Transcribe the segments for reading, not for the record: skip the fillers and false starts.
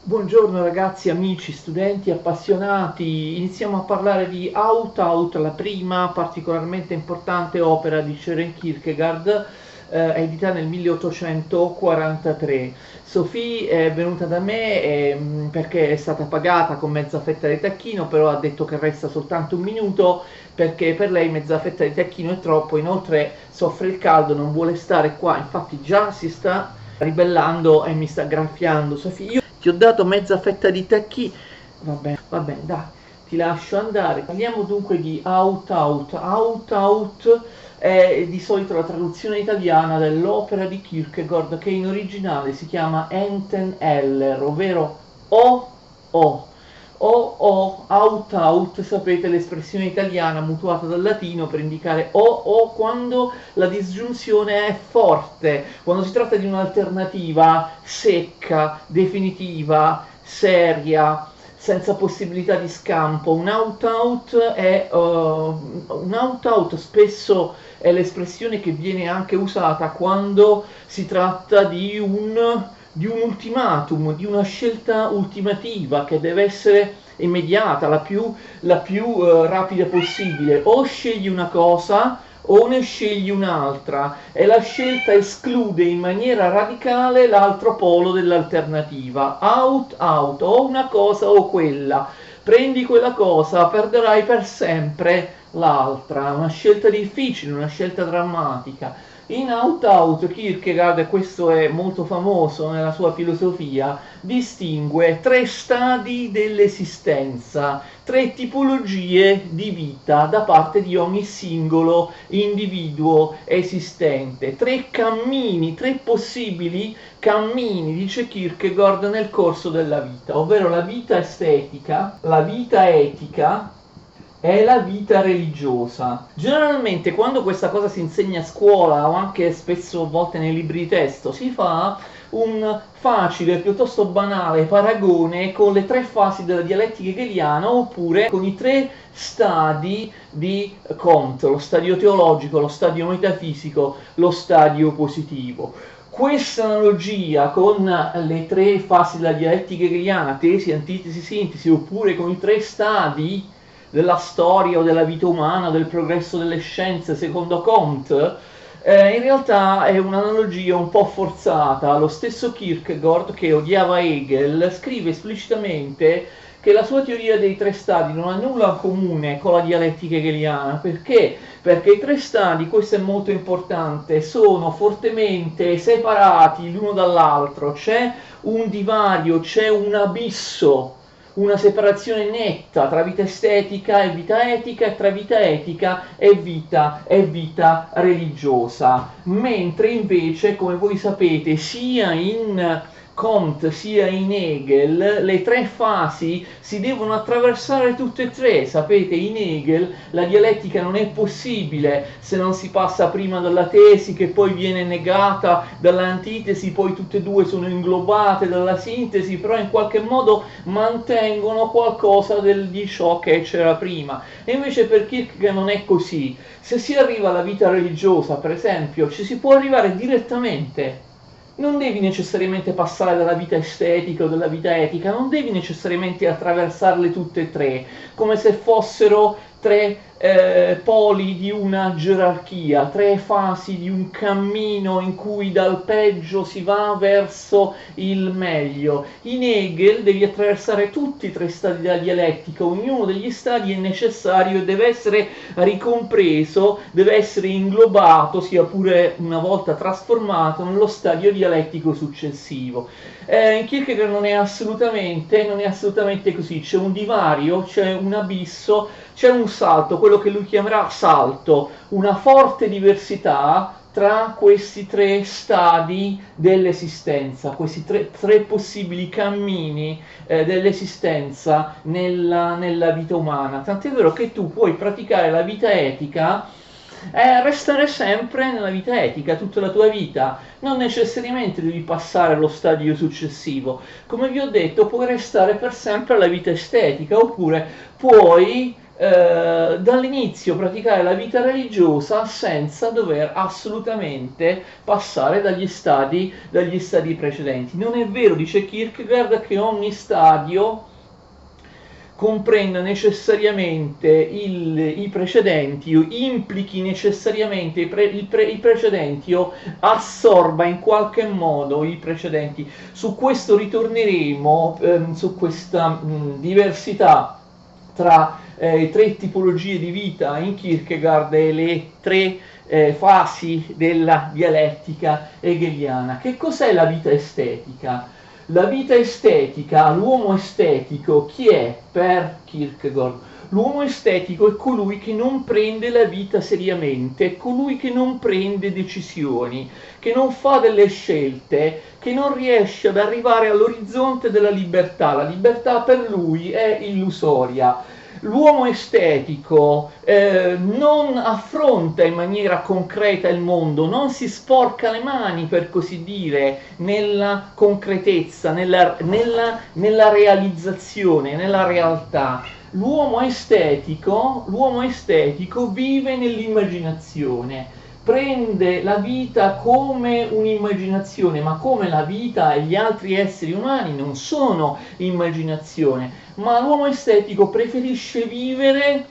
Buongiorno ragazzi, amici, studenti, appassionati. Iniziamo a parlare di Out, la prima particolarmente importante opera di Søren Kierkegaard, edita nel 1843. Sophie è venuta da me perché è stata pagata con mezza fetta di tacchino, però ha detto che resta soltanto un minuto perché per lei mezza fetta di tacchino è troppo, inoltre soffre il caldo, non vuole stare qua, infatti già si sta ribellando e mi sta graffiando. Sophie, io ti ho dato mezza fetta di tacchino. Va bene, dai, ti lascio andare. Parliamo dunque di Out è di solito la traduzione italiana dell'opera di Kierkegaard che in originale si chiama Enten Eller, ovvero O O. Out, sapete l'espressione italiana mutuata dal latino per indicare o quando la disgiunzione è forte, quando si tratta di un'alternativa secca, definitiva, seria, senza possibilità di scampo. Un out spesso è l'espressione che viene anche usata quando si tratta di un ultimatum, di una scelta ultimativa che deve essere immediata, la più rapida possibile. O scegli una cosa o ne scegli un'altra e la scelta esclude in maniera radicale l'altro polo dell'alternativa. Out, o una cosa o quella. Prendi quella cosa, perderai per sempre l'altra. Una scelta difficile, una scelta drammatica. In Out, Kierkegaard, e questo è molto famoso nella sua filosofia, distingue tre stadi dell'esistenza, tre tipologie di vita da parte di ogni singolo individuo esistente, tre cammini, tre possibili cammini, dice Kierkegaard, nel corso della vita, ovvero la vita estetica, la vita etica è la vita religiosa. Generalmente quando questa cosa si insegna a scuola o anche spesso a volte nei libri di testo si fa un facile, piuttosto banale paragone con le tre fasi della dialettica hegeliana oppure con i tre stadi di Comte, lo stadio teologico, lo stadio metafisico, lo stadio positivo. Questa analogia con le tre fasi della dialettica hegeliana, tesi, antitesi, sintesi, oppure con i tre stadi della storia o della vita umana, del progresso delle scienze secondo Comte, in realtà è un'analogia un po' forzata. Lo stesso Kierkegaard, che odiava Hegel, scrive esplicitamente che la sua teoria dei tre stadi non ha nulla in comune con la dialettica hegeliana. Perché? Perché i tre stadi, questo è molto importante, sono fortemente separati l'uno dall'altro, c'è un divario, c'è un abisso, una separazione netta tra vita estetica e vita etica e tra vita etica e vita religiosa, mentre invece, come voi sapete, sia in Comte sia in Hegel le tre fasi si devono attraversare tutte e tre. Sapete, in Hegel la dialettica non è possibile se non si passa prima dalla tesi che poi viene negata dall'antitesi, poi tutte e due sono inglobate dalla sintesi, però in qualche modo mantengono qualcosa di ciò che c'era prima. E invece per Kierkegaard non è così. Se si arriva alla vita religiosa, per esempio, ci si può arrivare direttamente. Non devi necessariamente passare dalla vita estetica o dalla vita etica, non devi necessariamente attraversarle tutte e tre, come se fossero tre poli di una gerarchia, tre fasi di un cammino in cui dal peggio si va verso il meglio. In Hegel devi attraversare tutti i tre stadi della dialettica, ognuno degli stadi è necessario e deve essere ricompreso, deve essere inglobato, sia pure una volta trasformato, nello stadio dialettico successivo. In Kierkegaard non è assolutamente così, c'è un divario, c'è un abisso, c'è un salto, quello che lui chiamerà salto, una forte diversità tra questi tre stadi dell'esistenza, questi tre possibili cammini dell'esistenza nella vita umana. Tant'è vero che tu puoi praticare la vita etica restare sempre nella vita etica tutta la tua vita, non necessariamente devi passare allo stadio successivo. Come vi ho detto, puoi restare per sempre alla vita estetica, oppure puoi dall'inizio praticare la vita religiosa senza dover assolutamente passare dagli stadi precedenti. Non è vero, dice Kierkegaard, che ogni stadio comprenda necessariamente i precedenti o implichi necessariamente i precedenti o assorba in qualche modo i precedenti. Su questo ritorneremo, su questa diversità tra tre tipologie di vita in Kierkegaard e le tre fasi della dialettica hegeliana. Che cos'è la vita estetica? La vita estetica, l'uomo estetico, chi è per Kierkegaard? L'uomo estetico è colui che non prende la vita seriamente, è colui che non prende decisioni, che non fa delle scelte, che non riesce ad arrivare all'orizzonte della libertà. La libertà per lui è illusoria. L'uomo estetico non affronta in maniera concreta il mondo, non si sporca le mani, per così dire, nella concretezza, nella realizzazione, nella realtà. L'uomo estetico vive nell'immaginazione, prende la vita come un'immaginazione, ma come la vita e gli altri esseri umani non sono immaginazione, ma l'uomo estetico preferisce vivere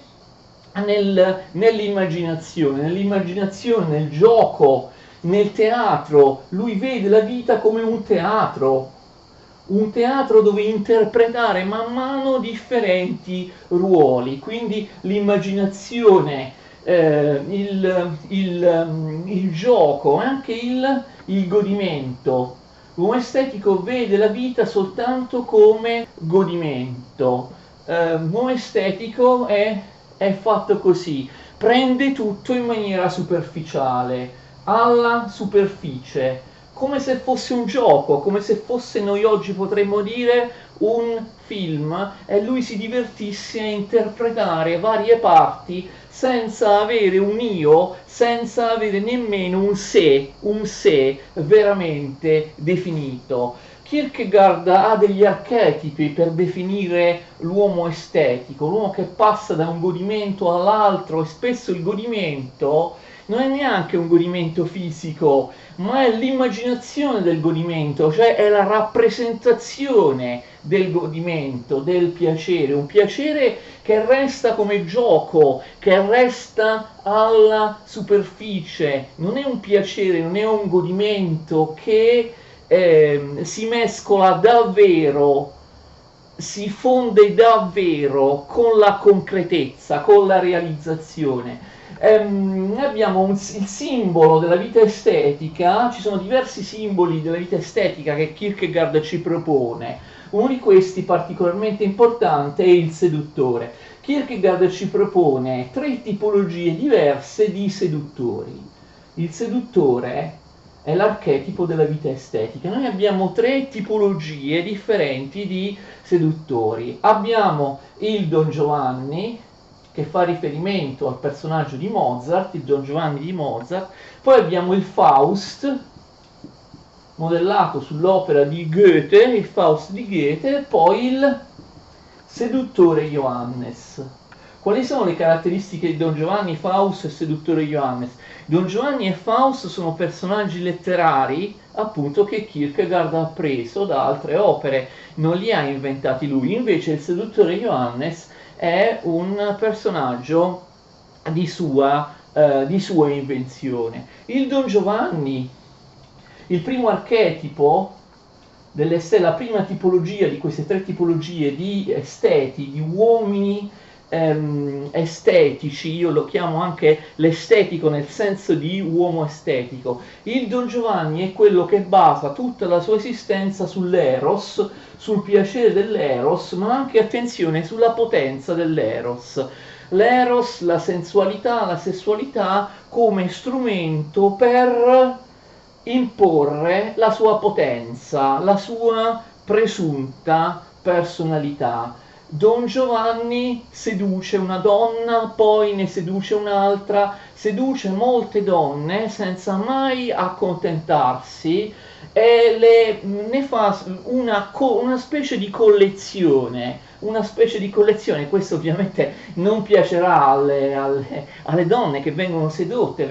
nell'immaginazione, nel gioco, nel teatro. Lui vede la vita come un teatro dove interpretare man mano differenti ruoli, quindi l'immaginazione, il gioco, anche il godimento. L'uomo estetico vede la vita soltanto come godimento. L'uomo estetico è fatto così, prende tutto in maniera superficiale, alla superficie, come se fosse un gioco, come se fosse, noi oggi potremmo dire, un film, e lui si divertisse a interpretare varie parti senza avere un io, senza avere nemmeno un sé veramente definito. Kierkegaard ha degli archetipi per definire l'uomo estetico, l'uomo che passa da un godimento all'altro, e spesso il godimento non è neanche un godimento fisico, ma è l'immaginazione del godimento, cioè è la rappresentazione del godimento, del piacere, un piacere che resta come gioco, che resta alla superficie, non è un piacere, non è un godimento che si mescola davvero, si fonde davvero con la concretezza, con la realizzazione. Abbiamo il simbolo della vita estetica, ci sono diversi simboli della vita estetica che Kierkegaard ci propone. Uno di questi particolarmente importante è il seduttore. Kierkegaard ci propone tre tipologie diverse di seduttori. Il seduttore è l'archetipo della vita estetica. Noi abbiamo tre tipologie differenti di seduttori. Abbiamo il Don Giovanni, che fa riferimento al personaggio di Mozart, il Don Giovanni di Mozart. Poi abbiamo il Faust, modellato sull'opera di Goethe, il Faust di Goethe, e poi il seduttore Johannes. Quali sono le caratteristiche di Don Giovanni, Faust e seduttore Johannes? Don Giovanni e Faust sono personaggi letterari, appunto, che Kierkegaard ha preso da altre opere, non li ha inventati lui. Invece il seduttore Johannes è un personaggio di sua invenzione. Il Don Giovanni, il primo archetipo la prima tipologia di queste tre tipologie di esteti, di uomini estetici, io lo chiamo anche l'estetico nel senso di uomo estetico. Il Don Giovanni è quello che basa tutta la sua esistenza sull'eros, sul piacere dell'eros, ma anche, attenzione, sulla potenza dell'eros. L'eros, la sensualità, la sessualità come strumento per imporre la sua potenza, la sua presunta personalità. Don Giovanni seduce una donna, poi ne seduce un'altra, seduce molte donne senza mai accontentarsi e ne fa una specie di collezione, questo ovviamente non piacerà alle donne che vengono sedotte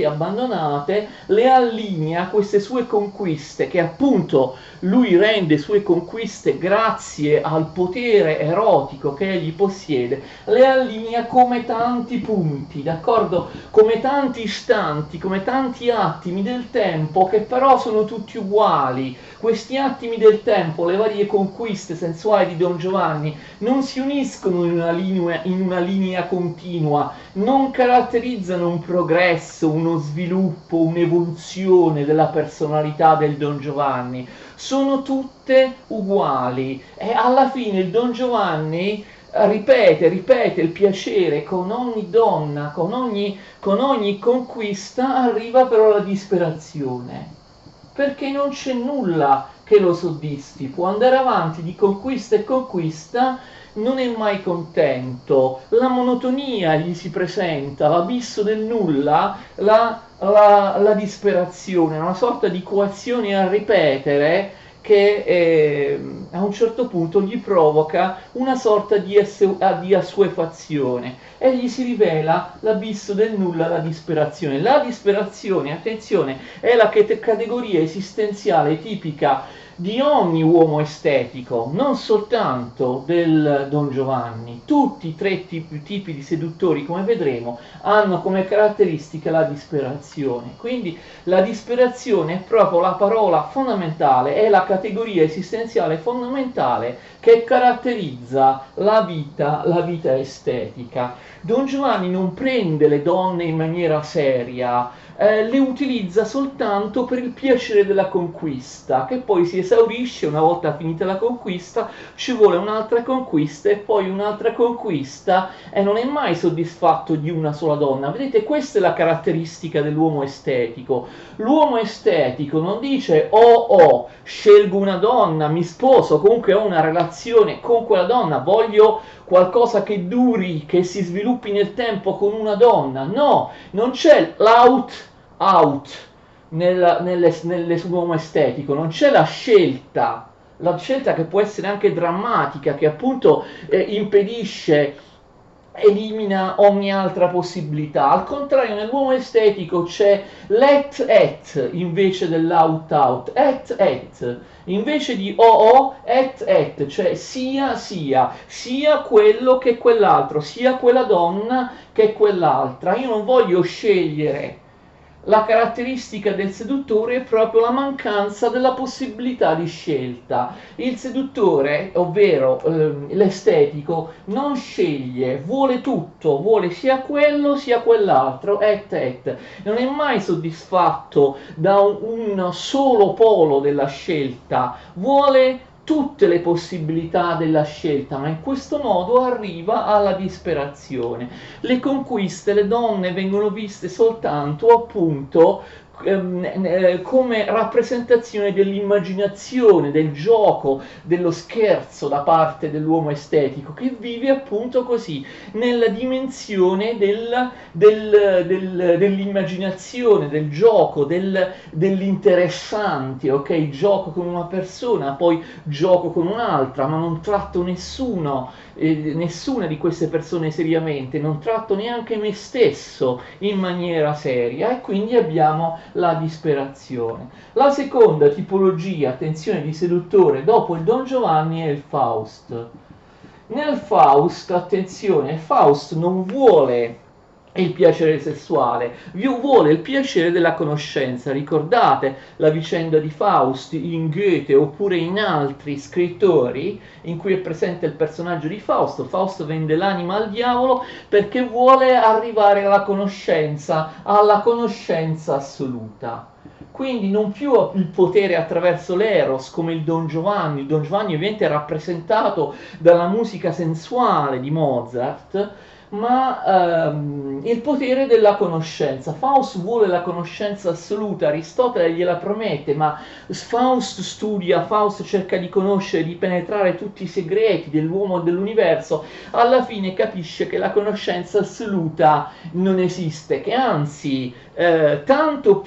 e abbandonate, le allinea a queste sue conquiste, che appunto lui rende sue conquiste grazie al potere erotico che egli possiede, le allinea come tanti punti, d'accordo? Come tanti istanti, come tanti attimi del tempo che però sono tutti uguali. Questi attimi del tempo, le varie conquiste sensuali di Don Giovanni, non si uniscono in una linea continua, non caratterizzano un progresso, uno sviluppo, un'evoluzione della personalità del Don Giovanni, sono tutte uguali e alla fine il Don Giovanni ripete il piacere con ogni donna, con ogni conquista, arriva però alla disperazione, perché non c'è nulla che lo soddisfi, può andare avanti di conquista e conquista, non è mai contento, la monotonia gli si presenta, l'abisso del nulla, la disperazione, una sorta di coazione a ripetere che a un certo punto gli provoca una sorta di assuefazione e gli si rivela l'abisso del nulla, la disperazione. La disperazione, attenzione, è la categoria esistenziale tipica di ogni uomo estetico, non soltanto del Don Giovanni. Tutti i tre tipi di seduttori, come vedremo, hanno come caratteristica la disperazione. Quindi la disperazione è proprio la parola fondamentale, è la categoria esistenziale fondamentale che caratterizza la vita estetica. Don Giovanni non prende le donne in maniera seria, le utilizza soltanto per il piacere della conquista, che poi si esaurisce una volta finita la conquista, ci vuole un'altra conquista e poi un'altra conquista e non è mai soddisfatto di una sola donna. Vedete, questa è la caratteristica dell'uomo estetico. L'uomo estetico non dice scelgo una donna, mi sposo, comunque ho una relazione con quella donna, voglio qualcosa che duri, che si sviluppi nel tempo con una donna. No, non c'è out nell'uomo estetico, non c'è la scelta che può essere anche drammatica, che appunto elimina ogni altra possibilità. Al contrario, nell'uomo estetico c'è let invece dell'out, et invece di et, cioè sia quello che quell'altro, sia quella donna che quell'altra. Io non voglio scegliere. La caratteristica del seduttore è proprio la mancanza della possibilità di scelta. Il seduttore, ovvero l'estetico, non sceglie, vuole tutto, vuole sia quello sia quell'altro, et. Non è mai soddisfatto da un solo polo della scelta, vuole tutte le possibilità della scelta, ma in questo modo arriva alla disperazione. Le conquiste, le donne vengono viste soltanto appunto come rappresentazione dell'immaginazione, del gioco, dello scherzo da parte dell'uomo estetico, che vive appunto così, nella dimensione dell'immaginazione, del gioco, dell'interessante, ok? Gioco con una persona, poi gioco con un'altra, ma non tratto nessuna di queste persone seriamente, non tratto neanche me stesso in maniera seria e quindi abbiamo la disperazione. La seconda tipologia, attenzione, di seduttore dopo il Don Giovanni è il Faust. Nel Faust, attenzione, Faust non vuole il piacere sessuale, vuole il piacere della conoscenza. Ricordate la vicenda di Faust in Goethe oppure in altri scrittori in cui è presente il personaggio di Fausto. Fausto vende l'anima al diavolo perché vuole arrivare alla conoscenza assoluta. Quindi non più il potere attraverso l'eros come il Don Giovanni. Il Don Giovanni ovviamente è rappresentato dalla musica sensuale di Mozart, ma il potere della conoscenza. Faust vuole la conoscenza assoluta, Aristotele gliela promette, ma Faust studia, Faust cerca di conoscere, di penetrare tutti i segreti dell'uomo e dell'universo, alla fine capisce che la conoscenza assoluta non esiste, che anzi quanto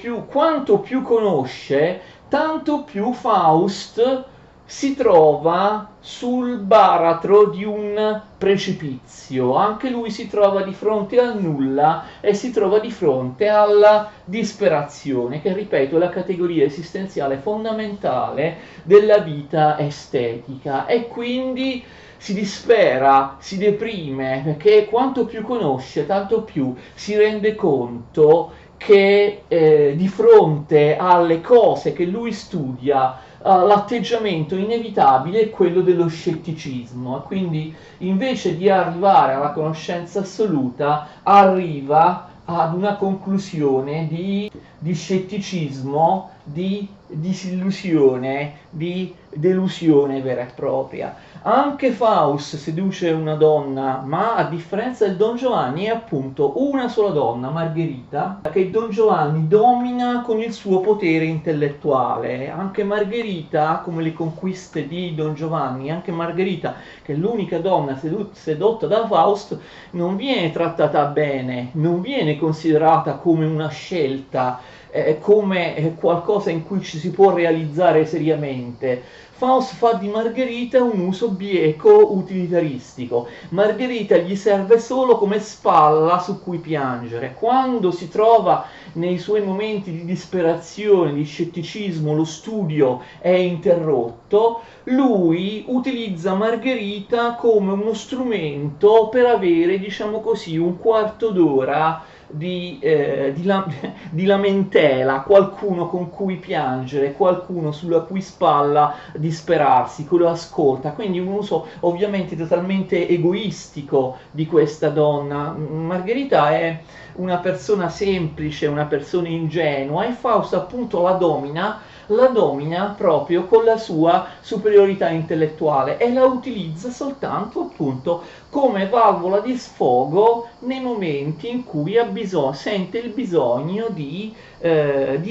più conosce, tanto più Faust si trova sul baratro di un precipizio. Anche lui si trova di fronte al nulla e si trova di fronte alla disperazione, che ripeto è la categoria esistenziale fondamentale della vita estetica, e quindi si dispera, si deprime, perché quanto più conosce, tanto più si rende conto che di fronte alle cose che lui studia, l'atteggiamento inevitabile è quello dello scetticismo, e quindi invece di arrivare alla conoscenza assoluta arriva ad una conclusione di scetticismo, di disillusione, di delusione vera e propria. Anche Faust seduce una donna, ma a differenza del Don Giovanni è appunto una sola donna, Margherita, che Don Giovanni domina con il suo potere intellettuale. Anche Margherita, come le conquiste di Don Giovanni, anche Margherita, che è l'unica donna sedotta da Faust, non viene trattata bene, non viene considerata come una scelta, come qualcosa in cui ci si può realizzare seriamente. Faust fa di Margherita un uso bieco utilitaristico. Margherita gli serve solo come spalla su cui piangere. Quando si trova nei suoi momenti di disperazione, di scetticismo, lo studio è interrotto, lui utilizza Margherita come uno strumento per avere, diciamo così, un quarto d'ora di lamentela, qualcuno con cui piangere, qualcuno sulla cui spalla disperarsi, che lo ascolta. Quindi un uso ovviamente totalmente egoistico di questa donna. Margherita è una persona semplice, una persona ingenua, e Faust appunto la domina proprio con la sua superiorità intellettuale, e la utilizza soltanto appunto come valvola di sfogo nei momenti in cui sente il bisogno di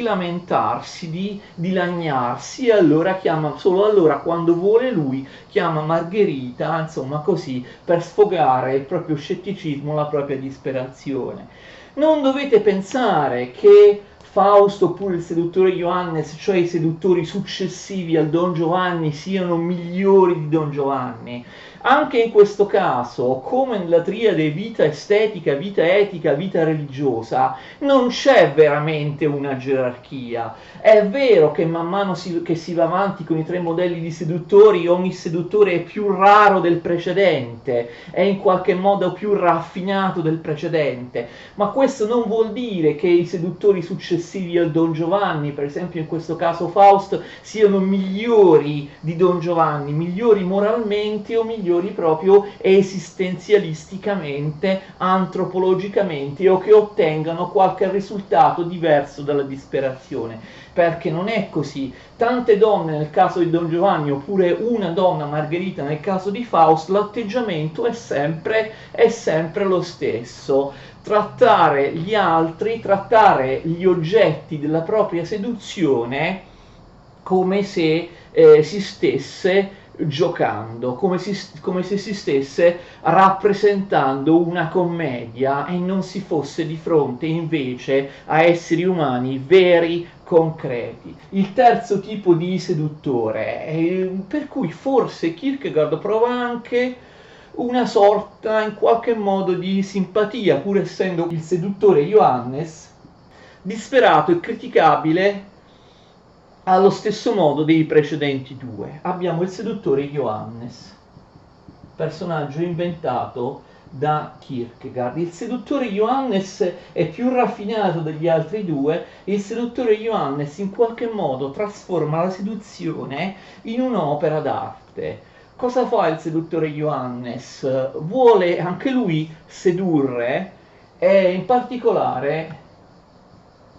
lamentarsi, di lagnarsi, e allora solo allora, quando vuole lui, chiama Margherita, insomma così, per sfogare il proprio scetticismo, la propria disperazione. Non dovete pensare che Fausto oppure il seduttore Johannes, cioè i seduttori successivi al Don Giovanni, siano migliori di Don Giovanni. Anche in questo caso, come nella triade vita estetica, vita etica, vita religiosa, non c'è veramente una gerarchia. È vero che man mano che si va avanti con i tre modelli di seduttori, ogni seduttore è più raro del precedente, è in qualche modo più raffinato del precedente, ma questo non vuol dire che i seduttori successivi al Don Giovanni, per esempio in questo caso Faust, siano migliori di Don Giovanni, migliori moralmente o migliori proprio esistenzialisticamente, antropologicamente, o che ottengano qualche risultato diverso dalla disperazione, perché non è così. Tante donne nel caso di Don Giovanni, oppure una donna, Margherita, nel caso di Faust, l'atteggiamento è sempre lo stesso: trattare gli altri, trattare gli oggetti della propria seduzione come se si stesse giocando, come se si stesse rappresentando una commedia e non si fosse di fronte invece a esseri umani veri, concreti. Il terzo tipo di seduttore, per cui forse Kierkegaard prova anche una sorta in qualche modo di simpatia, pur essendo il seduttore Johannes disperato e criticabile allo stesso modo dei precedenti due. Abbiamo il seduttore Johannes, personaggio inventato da Kierkegaard. Il seduttore Johannes è più raffinato degli altri due. Il seduttore Johannes in qualche modo trasforma la seduzione in un'opera d'arte. Cosa fa il seduttore Johannes? Vuole anche lui sedurre, e in particolare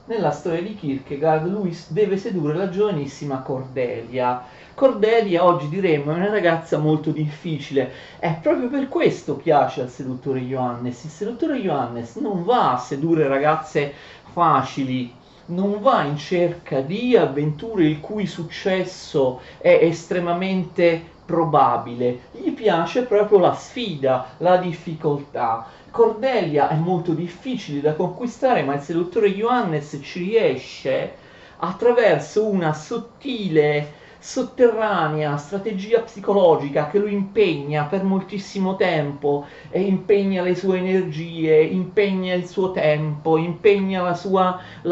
nella storia di Kierkegaard lui deve sedurre la giovanissima Cordelia. Cordelia, oggi diremmo, è una ragazza molto difficile. È proprio per questo piace al seduttore Johannes. Il seduttore Johannes non va a sedurre ragazze facili, non va in cerca di avventure il cui successo è estremamente probabile. Gli piace proprio la sfida, la difficoltà. Cordelia è molto difficile da conquistare, ma il seduttore Johannes ci riesce attraverso una sottile, sotterranea strategia psicologica che lo impegna per moltissimo tempo e impegna le sue energie, impegna il suo tempo, impegna la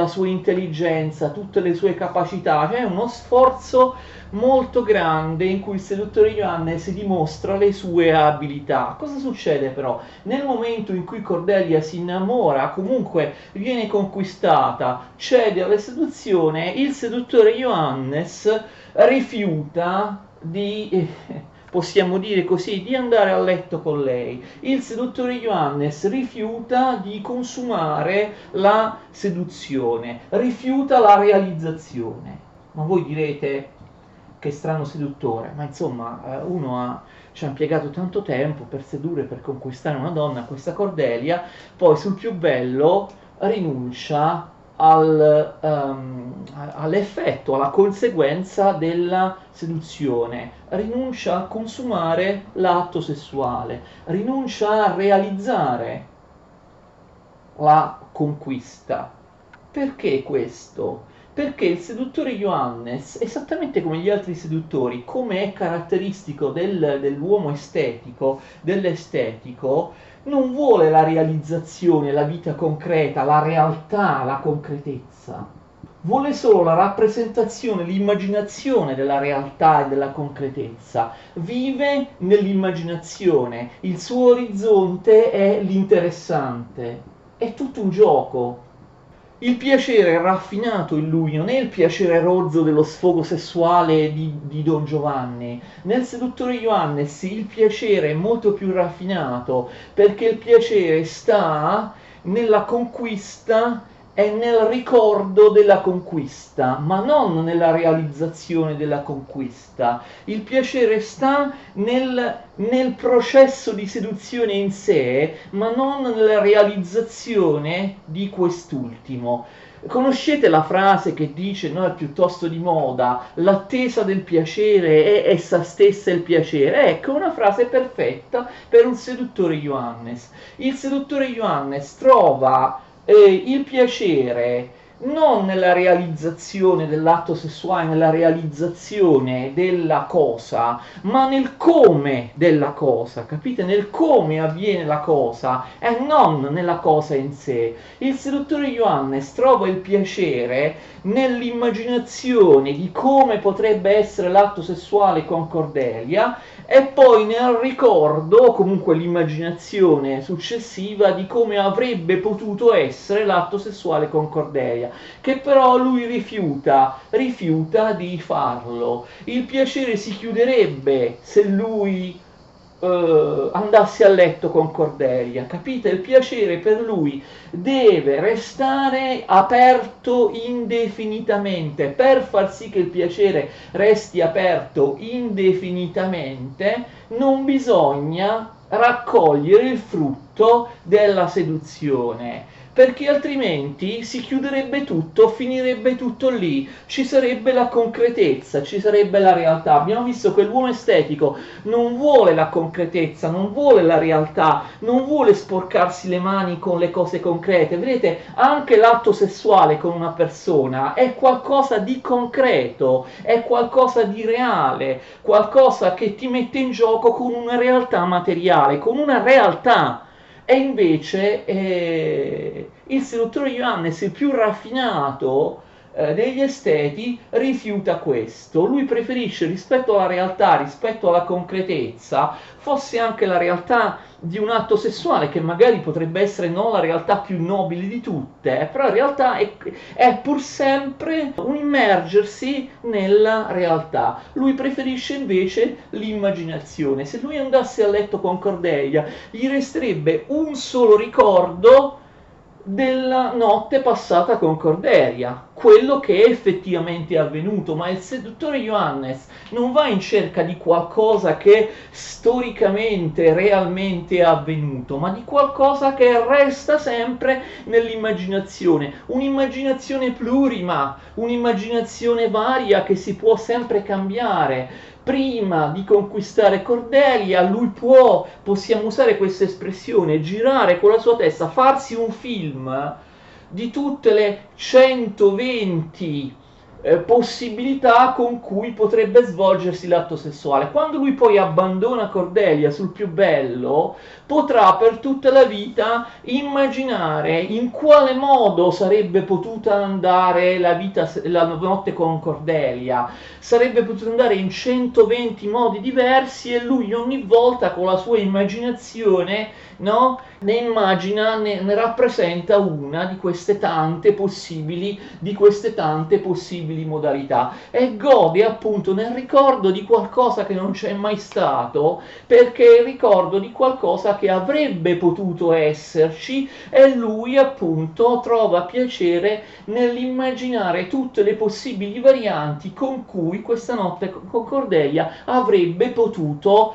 sua intelligenza, tutte le sue capacità. C'è uno sforzo molto grande in cui il seduttore Johannes dimostra le sue abilità. Cosa succede però? Nel momento in cui Cordelia si innamora, comunque viene conquistata, cede alla seduzione, il seduttore Johannes rifiuta di, possiamo dire così, di andare a letto con lei. Il seduttore Johannes rifiuta di consumare la seduzione, rifiuta la realizzazione. Ma voi direte, che strano seduttore, ma insomma ci ha impiegato tanto tempo per sedurre, per conquistare una donna, questa Cordelia, poi sul più bello rinuncia all'effetto, alla conseguenza della seduzione, rinuncia a consumare l'atto sessuale, rinuncia a realizzare la conquista. Perché questo? Perché il seduttore Johannes, esattamente come gli altri seduttori, come è caratteristico dell'uomo estetico, dell'estetico, non vuole la realizzazione, la vita concreta, la realtà, la concretezza. Vuole solo la rappresentazione, l'immaginazione della realtà e della concretezza. Vive nell'immaginazione, il suo orizzonte è l'interessante. È tutto un gioco. Il piacere raffinato in lui non è il piacere rozzo dello sfogo sessuale di Don Giovanni. Nel seduttore Johannes il piacere è molto più raffinato, perché il piacere sta nella conquista e nel ricordo della conquista, ma non nella realizzazione della conquista. Il piacere sta nel processo di seduzione in sé, ma non nella realizzazione di quest'ultimo. Conoscete la frase che dice, no, è piuttosto di moda, l'attesa del piacere è essa stessa il piacere? Ecco, una frase perfetta per un seduttore Johannes. Il seduttore Johannes trova il piacere non nella realizzazione dell'atto sessuale, nella realizzazione della cosa, ma nel come della cosa, capite? Nel come avviene la cosa e non nella cosa in sé. Il seduttore Johannes trova il piacere nell'immaginazione di come potrebbe essere l'atto sessuale con Cordelia e poi nel ricordo, o comunque l'immaginazione successiva, di come avrebbe potuto essere l'atto sessuale con Cordelia, che però lui rifiuta di farlo. Il piacere si chiuderebbe se lui andasse a letto con Cordelia, capite? Il piacere per lui deve restare aperto indefinitamente. Per far sì che il piacere resti aperto indefinitamente non bisogna raccogliere il frutto della seduzione, perché altrimenti si chiuderebbe tutto, finirebbe tutto lì, ci sarebbe la concretezza, ci sarebbe la realtà. Abbiamo visto che l'uomo estetico non vuole la concretezza, non vuole la realtà, non vuole sporcarsi le mani con le cose concrete. Vedete, anche l'atto sessuale con una persona è qualcosa di concreto, è qualcosa di reale, qualcosa che ti mette in gioco con una realtà materiale, con una realtà. E invece il seduttore Johannes, il più raffinato degli esteti, rifiuta questo. Lui preferisce, rispetto alla realtà, rispetto alla concretezza, fosse anche la realtà di un atto sessuale, che magari potrebbe essere non la realtà più nobile di tutte, però in realtà è pur sempre un immergersi nella realtà. Lui preferisce invece l'immaginazione. Se lui andasse a letto con Cordelia, gli resterebbe un solo ricordo della notte passata con Cordelia, quello che è effettivamente avvenuto, ma il seduttore Johannes non va in cerca di qualcosa che storicamente, realmente è avvenuto, ma di qualcosa che resta sempre nell'immaginazione, un'immaginazione plurima, un'immaginazione varia che si può sempre cambiare. Prima di conquistare Cordelia, lui possiamo usare questa espressione, girare con la sua testa, farsi un film di tutte le 120 possibilità con cui potrebbe svolgersi l'atto sessuale. Quando lui poi abbandona Cordelia sul più bello, potrà per tutta la vita immaginare in quale modo sarebbe potuta andare la notte con Cordelia. Sarebbe potuta andare in 120 modi diversi e lui ogni volta con la sua immaginazione, no, ne immagina, ne rappresenta una di queste tante possibili modalità e gode appunto nel ricordo di qualcosa che non c'è mai stato, perché è il ricordo di qualcosa che avrebbe potuto esserci e lui appunto trova piacere nell'immaginare tutte le possibili varianti con cui questa notte con Cordelia avrebbe potuto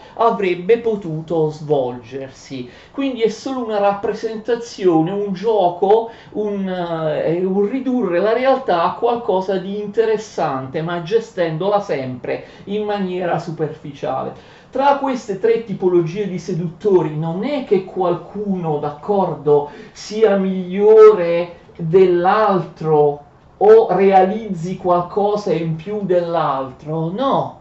svolgersi. Quindi è solo una rappresentazione, un gioco, un ridurre la realtà a qualcosa di interessante, ma gestendola sempre in maniera superficiale. Tra queste tre tipologie di seduttori non è che qualcuno, d'accordo, sia migliore dell'altro o realizzi qualcosa in più dell'altro, no.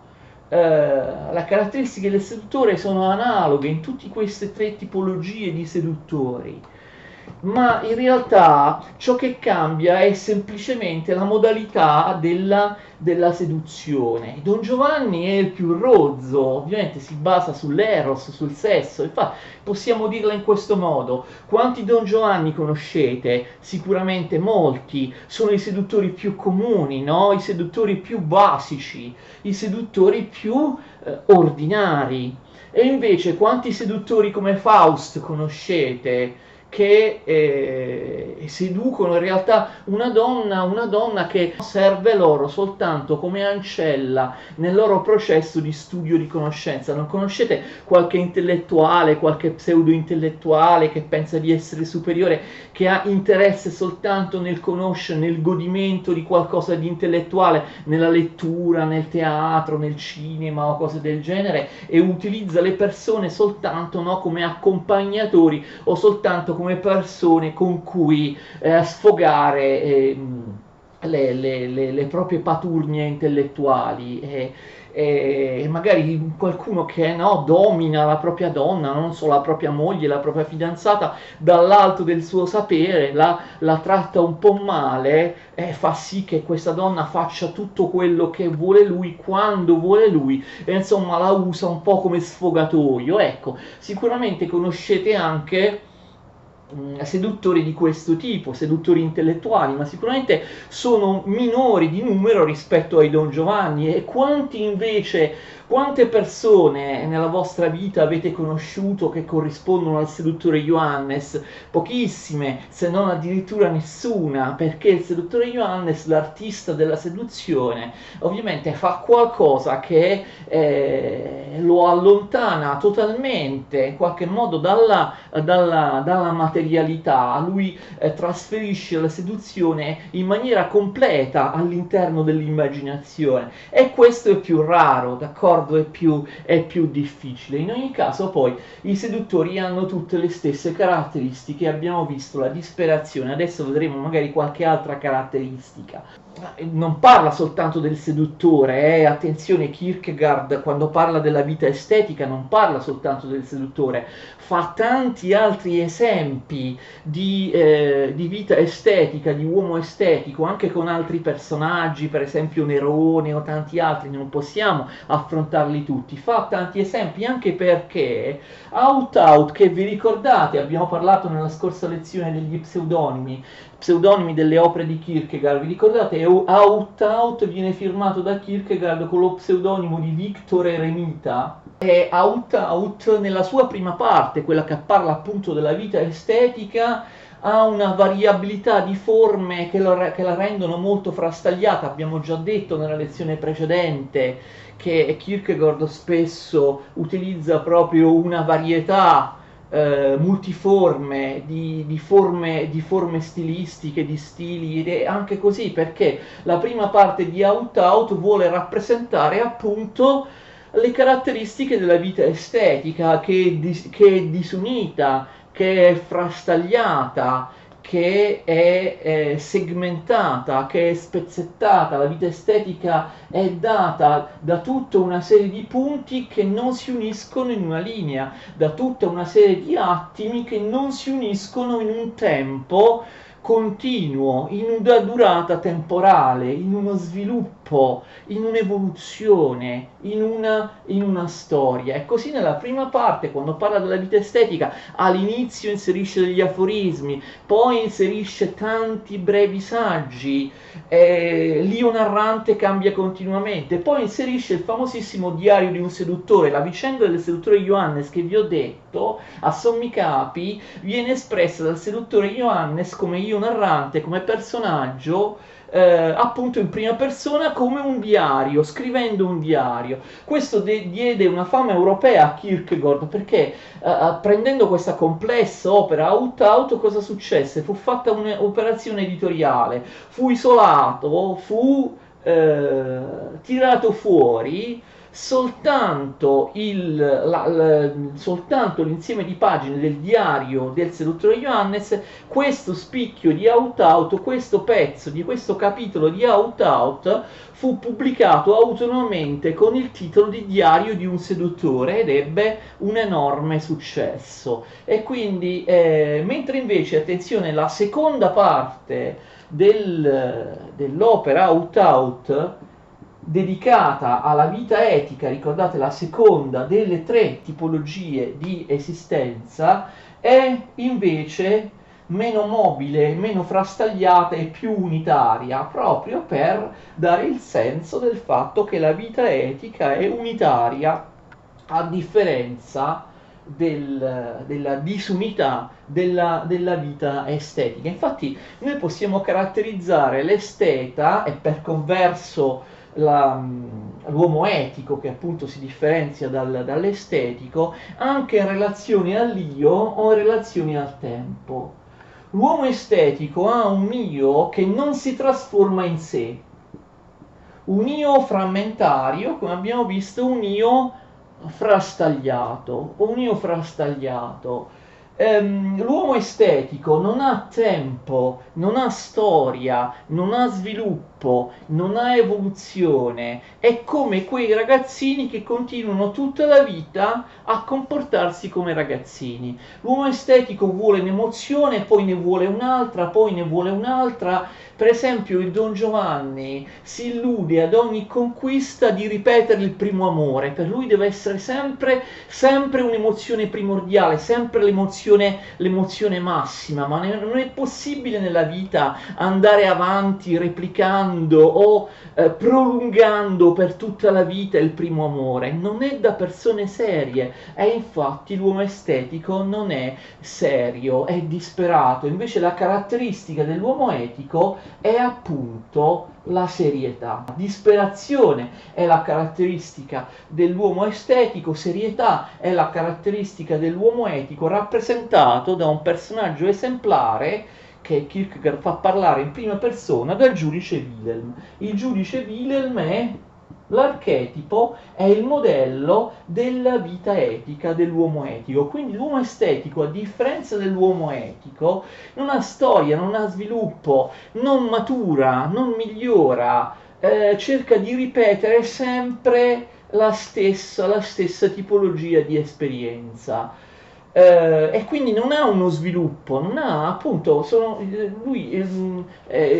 Le caratteristiche del seduttore sono analoghe in tutte queste tre tipologie di seduttori, ma in realtà ciò che cambia è semplicemente la modalità della seduzione. Don Giovanni è il più rozzo, ovviamente si basa sull'eros, sul sesso, infatti possiamo dirla in questo modo: quanti Don Giovanni conoscete? Sicuramente molti, sono i seduttori più comuni, no? I seduttori più basici, i seduttori più ordinari. E invece quanti seduttori come Faust conoscete, che seducono in realtà una donna che serve loro soltanto come ancella nel loro processo di studio di conoscenza. Non conoscete qualche intellettuale, qualche pseudo intellettuale che pensa di essere superiore, che ha interesse soltanto nel conoscere, nel godimento di qualcosa di intellettuale, nella lettura, nel teatro, nel cinema o cose del genere, e utilizza le persone soltanto, no, come accompagnatori o soltanto come persone con cui sfogare le proprie paturnie intellettuali, e magari qualcuno che, no, domina la propria donna, non solo la propria moglie, la propria fidanzata, dall'alto del suo sapere la tratta un po' male, e fa sì che questa donna faccia tutto quello che vuole lui, quando vuole lui, e insomma la usa un po' come sfogatoio. Ecco, sicuramente conoscete anche seduttori di questo tipo, seduttori intellettuali, ma sicuramente sono minori di numero rispetto ai Don Giovanni. E quante persone nella vostra vita avete conosciuto che corrispondono al seduttore Johannes? Pochissime, se non addirittura nessuna, perché il seduttore Johannes, l'artista della seduzione, ovviamente fa qualcosa che lo allontana totalmente in qualche modo dalla materialità. Lui trasferisce la seduzione in maniera completa all'interno dell'immaginazione, e questo è più raro, d'accordo? È più difficile. In ogni caso poi i seduttori hanno tutte le stesse caratteristiche, abbiamo visto la disperazione, adesso vedremo magari qualche altra caratteristica. Non parla soltanto del seduttore, attenzione, Kierkegaard quando parla della vita estetica non parla soltanto del seduttore, fa tanti altri esempi di vita estetica, di uomo estetico, anche con altri personaggi, per esempio Nerone o tanti altri, non possiamo affrontarli tutti, fa tanti esempi anche perché Haut, che vi ricordate, abbiamo parlato nella scorsa lezione degli pseudonimi delle opere di Kierkegaard, vi ricordate? Haut viene firmato da Kierkegaard con lo pseudonimo di Victor Eremita, e Haut nella sua prima parte, quella che parla appunto della vita estetica, ha una variabilità di forme che la rendono molto frastagliata. Abbiamo già detto nella lezione precedente che Kierkegaard spesso utilizza proprio una varietà multiforme di forme stilistiche, di stili, ed è anche così perché la prima parte di Haut vuole rappresentare appunto le caratteristiche della vita estetica, che è disunita, che è frastagliata, che è segmentata, che è spezzettata, la vita estetica è data da tutta una serie di punti che non si uniscono in una linea, da tutta una serie di attimi che non si uniscono in un tempo continuo, in una durata temporale, in uno sviluppo, in un'evoluzione, in una storia. E così nella prima parte, quando parla della vita estetica, all'inizio inserisce degli aforismi, poi inserisce tanti brevi saggi, l'io narrante cambia continuamente, poi inserisce il famosissimo diario di un seduttore, la vicenda del seduttore Johannes che vi ho detto, a sommi capi, viene espressa dal seduttore Johannes come io narrante, come personaggio, appunto in prima persona come un diario, scrivendo un diario. Questo diede una fama europea a Kierkegaard perché prendendo questa complessa opera out cosa successe? Fu fatta un'operazione editoriale, fu isolato, fu tirato fuori soltanto soltanto l'insieme di pagine del diario del seduttore Johannes, questo spicchio di Out, questo pezzo di questo capitolo di Out fu pubblicato autonomamente con il titolo di Diario di un seduttore ed ebbe un enorme successo. E quindi, mentre invece, attenzione, la seconda parte dell'opera Out dedicata alla vita etica, ricordate la seconda delle tre tipologie di esistenza, è invece meno mobile, meno frastagliata e più unitaria, proprio per dare il senso del fatto che la vita etica è unitaria, a differenza della disunità della vita estetica. Infatti noi possiamo caratterizzare l'esteta e per converso l'uomo etico, che appunto si differenzia dall'estetico, anche in relazione all'io o in relazione al tempo. L'uomo estetico ha un io che non si trasforma in sé, un io frammentario, come abbiamo visto, un io frastagliato, l'uomo estetico non ha tempo, non ha storia, non ha sviluppo, non ha evoluzione, è come quei ragazzini che continuano tutta la vita a comportarsi come ragazzini. L'uomo estetico vuole un'emozione, poi ne vuole un'altra, poi ne vuole un'altra. Per esempio il Don Giovanni si illude ad ogni conquista di ripetere il primo amore, per lui deve essere sempre un'emozione primordiale, sempre l'emozione massima, ma non è possibile nella vita andare avanti replicando o prolungando per tutta la vita il primo amore, non è da persone serie, e infatti l'uomo estetico non è serio, è disperato. Invece la caratteristica dell'uomo etico è appunto la serietà. Disperazione è la caratteristica dell'uomo estetico, serietà è la caratteristica dell'uomo etico, rappresentato da un personaggio esemplare che Kierkegaard fa parlare in prima persona dal giudice Wilhelm. Il giudice Wilhelm è l'archetipo, è il modello della vita etica dell'uomo etico. Quindi l'uomo estetico, a differenza dell'uomo etico, non ha storia, non ha sviluppo, non matura, non migliora, cerca di ripetere sempre la stessa tipologia di esperienza. E quindi non ha uno sviluppo, non ha appunto, lui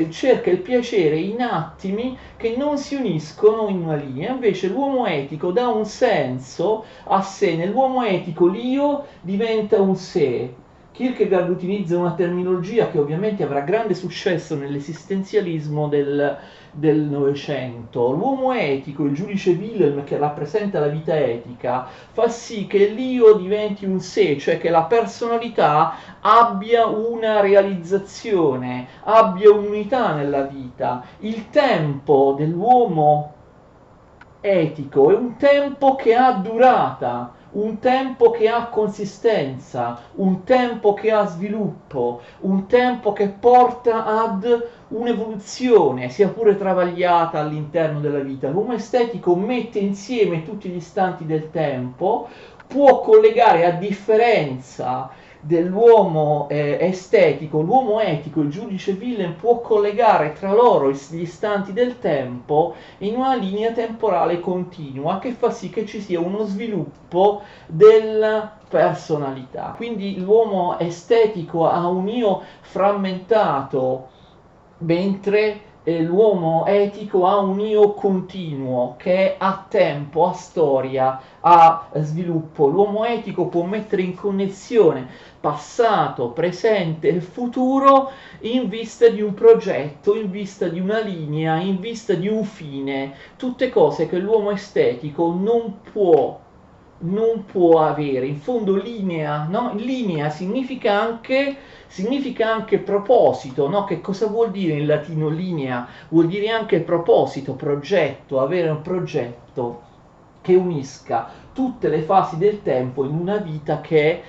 cerca il piacere in attimi che non si uniscono in una linea. Invece l'uomo etico dà un senso a sé, nell'uomo etico l'io diventa un sé. Kierkegaard utilizza una terminologia che ovviamente avrà grande successo nell'esistenzialismo del Novecento. L'uomo etico, il giudice Wilhelm che rappresenta la vita etica, fa sì che l'io diventi un sé, cioè che la personalità abbia una realizzazione, abbia un'unità nella vita. Il tempo dell'uomo etico è un tempo che ha durata, un tempo che ha consistenza, un tempo che ha sviluppo, un tempo che porta ad un'evoluzione, sia pure travagliata all'interno della vita. L'uomo estetico mette insieme tutti gli istanti del tempo, può collegare a differenza dell'uomo estetico, l'uomo etico, il giudice Wilhelm può collegare tra loro gli istanti del tempo in una linea temporale continua che fa sì che ci sia uno sviluppo della personalità. Quindi l'uomo estetico ha un io frammentato, mentre l'uomo etico ha un io continuo che ha tempo, ha storia, ha sviluppo. L'uomo etico può mettere in connessione passato, presente e futuro in vista di un progetto, in vista di una linea, in vista di un fine, tutte cose che l'uomo estetico non può avere. In fondo linea, no? Linea significa anche proposito, no? Che cosa vuol dire in latino linea? Vuol dire anche proposito, progetto, avere un progetto che unisca tutte le fasi del tempo in una vita che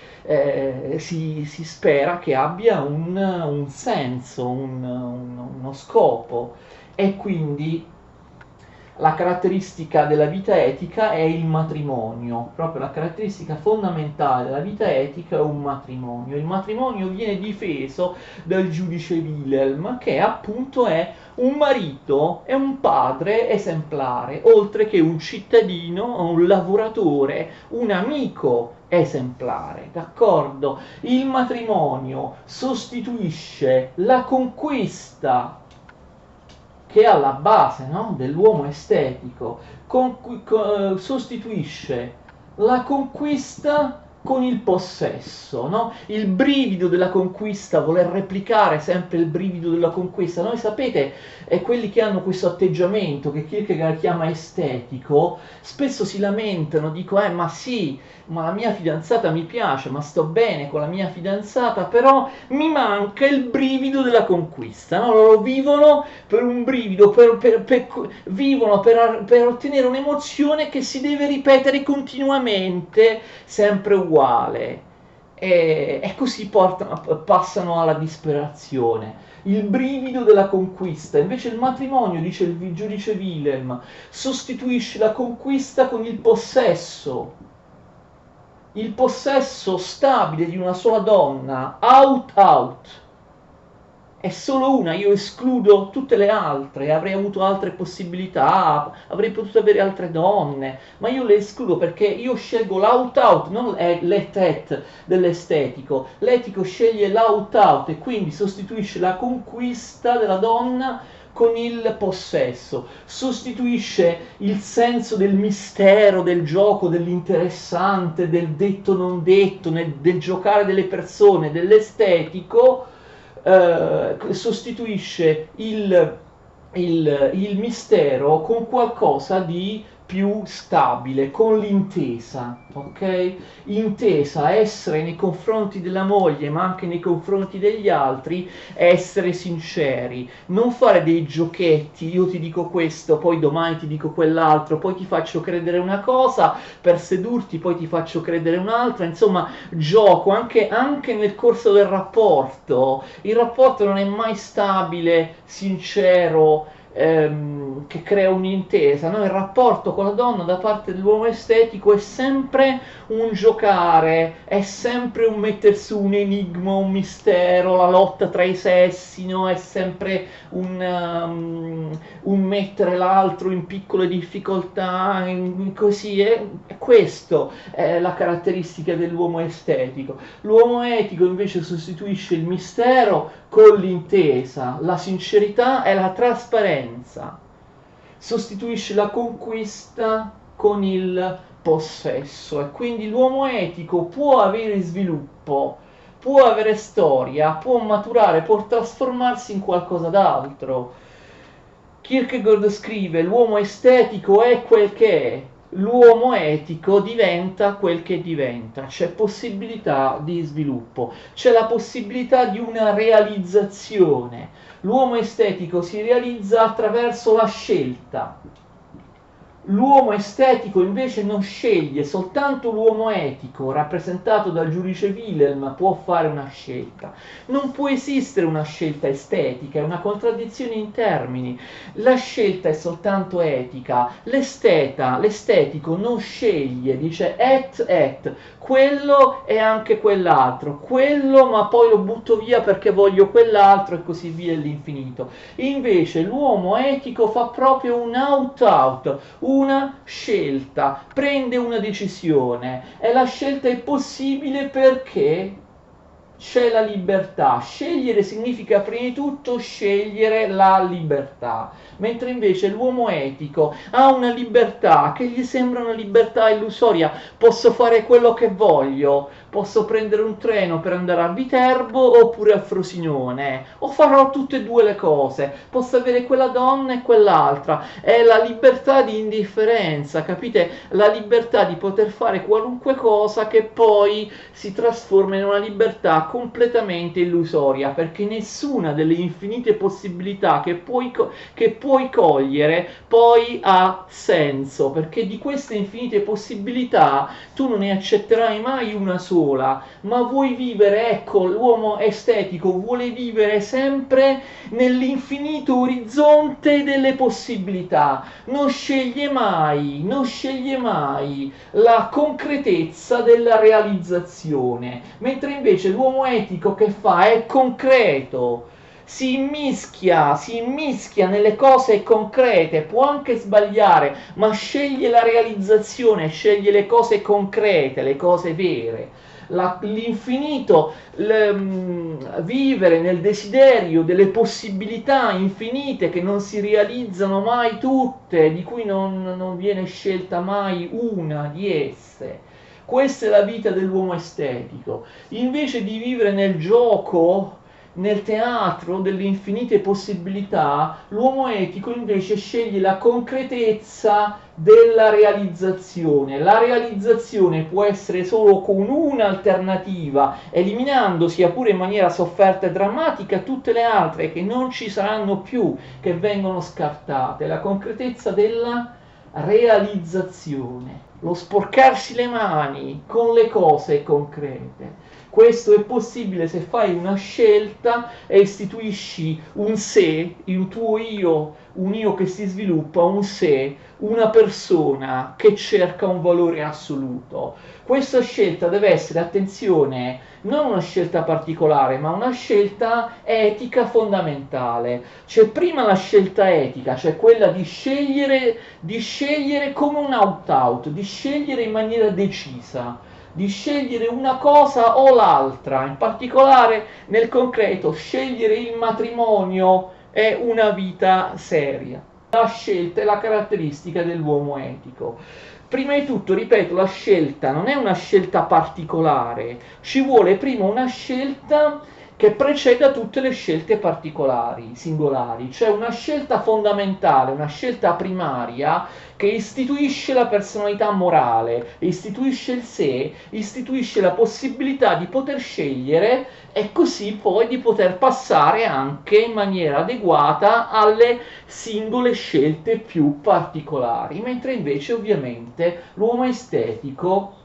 si spera che abbia un senso, uno scopo. E quindi la caratteristica della vita etica è il matrimonio, proprio la caratteristica fondamentale della vita etica è un matrimonio. Il matrimonio viene difeso dal giudice Wilhelm, che appunto è un marito e un padre esemplare, oltre che un cittadino, un lavoratore, un amico esemplare, d'accordo? Il matrimonio sostituisce la conquista che è alla base, no? Dell'uomo estetico, sostituisce la conquista con il possesso, no? Il brivido della conquista, voler replicare sempre il brivido della conquista. Noi sapete, quelli che hanno questo atteggiamento che Kierkegaard chiama estetico, spesso si lamentano, dico, ma sì, ma la mia fidanzata mi piace, ma sto bene con la mia fidanzata, però mi manca il brivido della conquista, no? Loro vivono per un brivido, vivono per ottenere un'emozione che si deve ripetere continuamente, sempre uguale. E così passano alla disperazione. Il brivido della conquista. Invece il matrimonio, dice il giudice Wilhelm, sostituisce la conquista con il possesso stabile di una sola donna, out, è solo una, io escludo tutte le altre, avrei avuto altre possibilità, avrei potuto avere altre donne, ma io le escludo perché io scelgo l'out, non l'et dell'estetico. L'etico sceglie l'out e quindi sostituisce la conquista della donna con il possesso, sostituisce il senso del mistero, del gioco, dell'interessante, del detto non detto, del giocare delle persone, dell'estetico, sostituisce il mistero con qualcosa di più stabile, con l'intesa, ok? Intesa, essere nei confronti della moglie, ma anche nei confronti degli altri, essere sinceri, non fare dei giochetti, io ti dico questo, poi domani ti dico quell'altro, poi ti faccio credere una cosa per sedurti, poi ti faccio credere un'altra, insomma, gioco anche nel corso del rapporto. Il rapporto non è mai stabile, sincero, che crea un'intesa, no? Il rapporto con la donna da parte dell'uomo estetico è sempre un giocare, è sempre un metter su un enigma, un mistero, la lotta tra i sessi, no? È sempre un mettere l'altro in piccole difficoltà, così è questo è la caratteristica dell'uomo estetico. L'uomo etico invece sostituisce il mistero con l'intesa, la sincerità e la trasparenza, sostituisce la conquista con il possesso e quindi l'uomo etico può avere sviluppo, può avere storia, può maturare, può trasformarsi in qualcosa d'altro. Kierkegaard scrive: l'uomo estetico è quel che è, l'uomo etico diventa quel che diventa, c'è possibilità di sviluppo, c'è la possibilità di una realizzazione. L'uomo estetico si realizza attraverso la scelta. L'uomo estetico invece non sceglie, soltanto l'uomo etico, rappresentato dal giudice Wilhelm, può fare una scelta. Non può esistere una scelta estetica, è una contraddizione in termini. La scelta è soltanto etica. L'estetico non sceglie, dice quello e anche quell'altro, quello ma poi lo butto via perché voglio quell'altro e così via all'infinito. Invece l'uomo etico fa proprio un out-out, una scelta, prende una decisione e la scelta è possibile perché c'è la libertà. Scegliere significa prima di tutto scegliere la libertà, mentre invece l'uomo etico ha una libertà che gli sembra una libertà illusoria. Posso fare quello che voglio, posso prendere un treno per andare a Viterbo oppure a Frosinone, o farò tutte e due le cose, posso avere quella donna e quell'altra. È la libertà di indifferenza, capite? La libertà di poter fare qualunque cosa che poi si trasforma in una libertà completamente illusoria, perché nessuna delle infinite possibilità che puoi cogliere poi ha senso, perché di queste infinite possibilità tu non ne accetterai mai una sola, ma vuoi vivere, ecco, l'uomo estetico vuole vivere sempre nell'infinito orizzonte delle possibilità, non sceglie mai la concretezza della realizzazione, mentre invece l'uomo etico che fa è concreto, si immischia nelle cose concrete, può anche sbagliare, ma sceglie la realizzazione, sceglie le cose concrete, le cose vere. L'infinito, vivere nel desiderio delle possibilità infinite che non si realizzano mai tutte, di cui non viene scelta mai una di esse. Questa è la vita dell'uomo estetico. Invece di vivere nel gioco, nel teatro delle infinite possibilità, l'uomo etico invece sceglie la concretezza della realizzazione. La realizzazione può essere solo con un'alternativa, eliminando, sia pure in maniera sofferta e drammatica, tutte le altre che non ci saranno più, che vengono scartate. La concretezza della realizzazione, lo sporcarsi le mani con le cose concrete. Questo è possibile se fai una scelta e istituisci un sé, un tuo io, un io che si sviluppa, un sé, una persona che cerca un valore assoluto. Questa scelta deve essere, attenzione, non una scelta particolare, ma una scelta etica fondamentale. C'è prima la scelta etica, cioè quella di scegliere come un opt-out, di scegliere in maniera decisa, di scegliere una cosa o l'altra, in particolare nel concreto scegliere il matrimonio e una vita seria. La scelta è la caratteristica dell'uomo etico. Prima di tutto, ripeto, la scelta non è una scelta particolare, ci vuole prima una scelta che preceda tutte le scelte particolari, singolari, cioè una scelta fondamentale, una scelta primaria che istituisce la personalità morale, istituisce il sé, istituisce la possibilità di poter scegliere e così poi di poter passare anche in maniera adeguata alle singole scelte più particolari, mentre invece ovviamente l'uomo estetico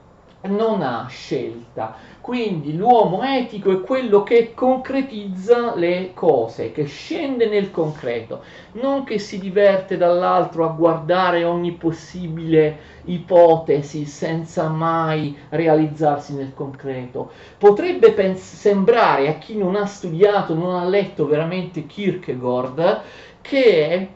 non ha scelta. Quindi l'uomo etico è quello che concretizza le cose, che scende nel concreto, non che si diverte dall'altro a guardare ogni possibile ipotesi senza mai realizzarsi nel concreto. Potrebbe sembrare a chi non ha studiato, non ha letto veramente Kierkegaard, che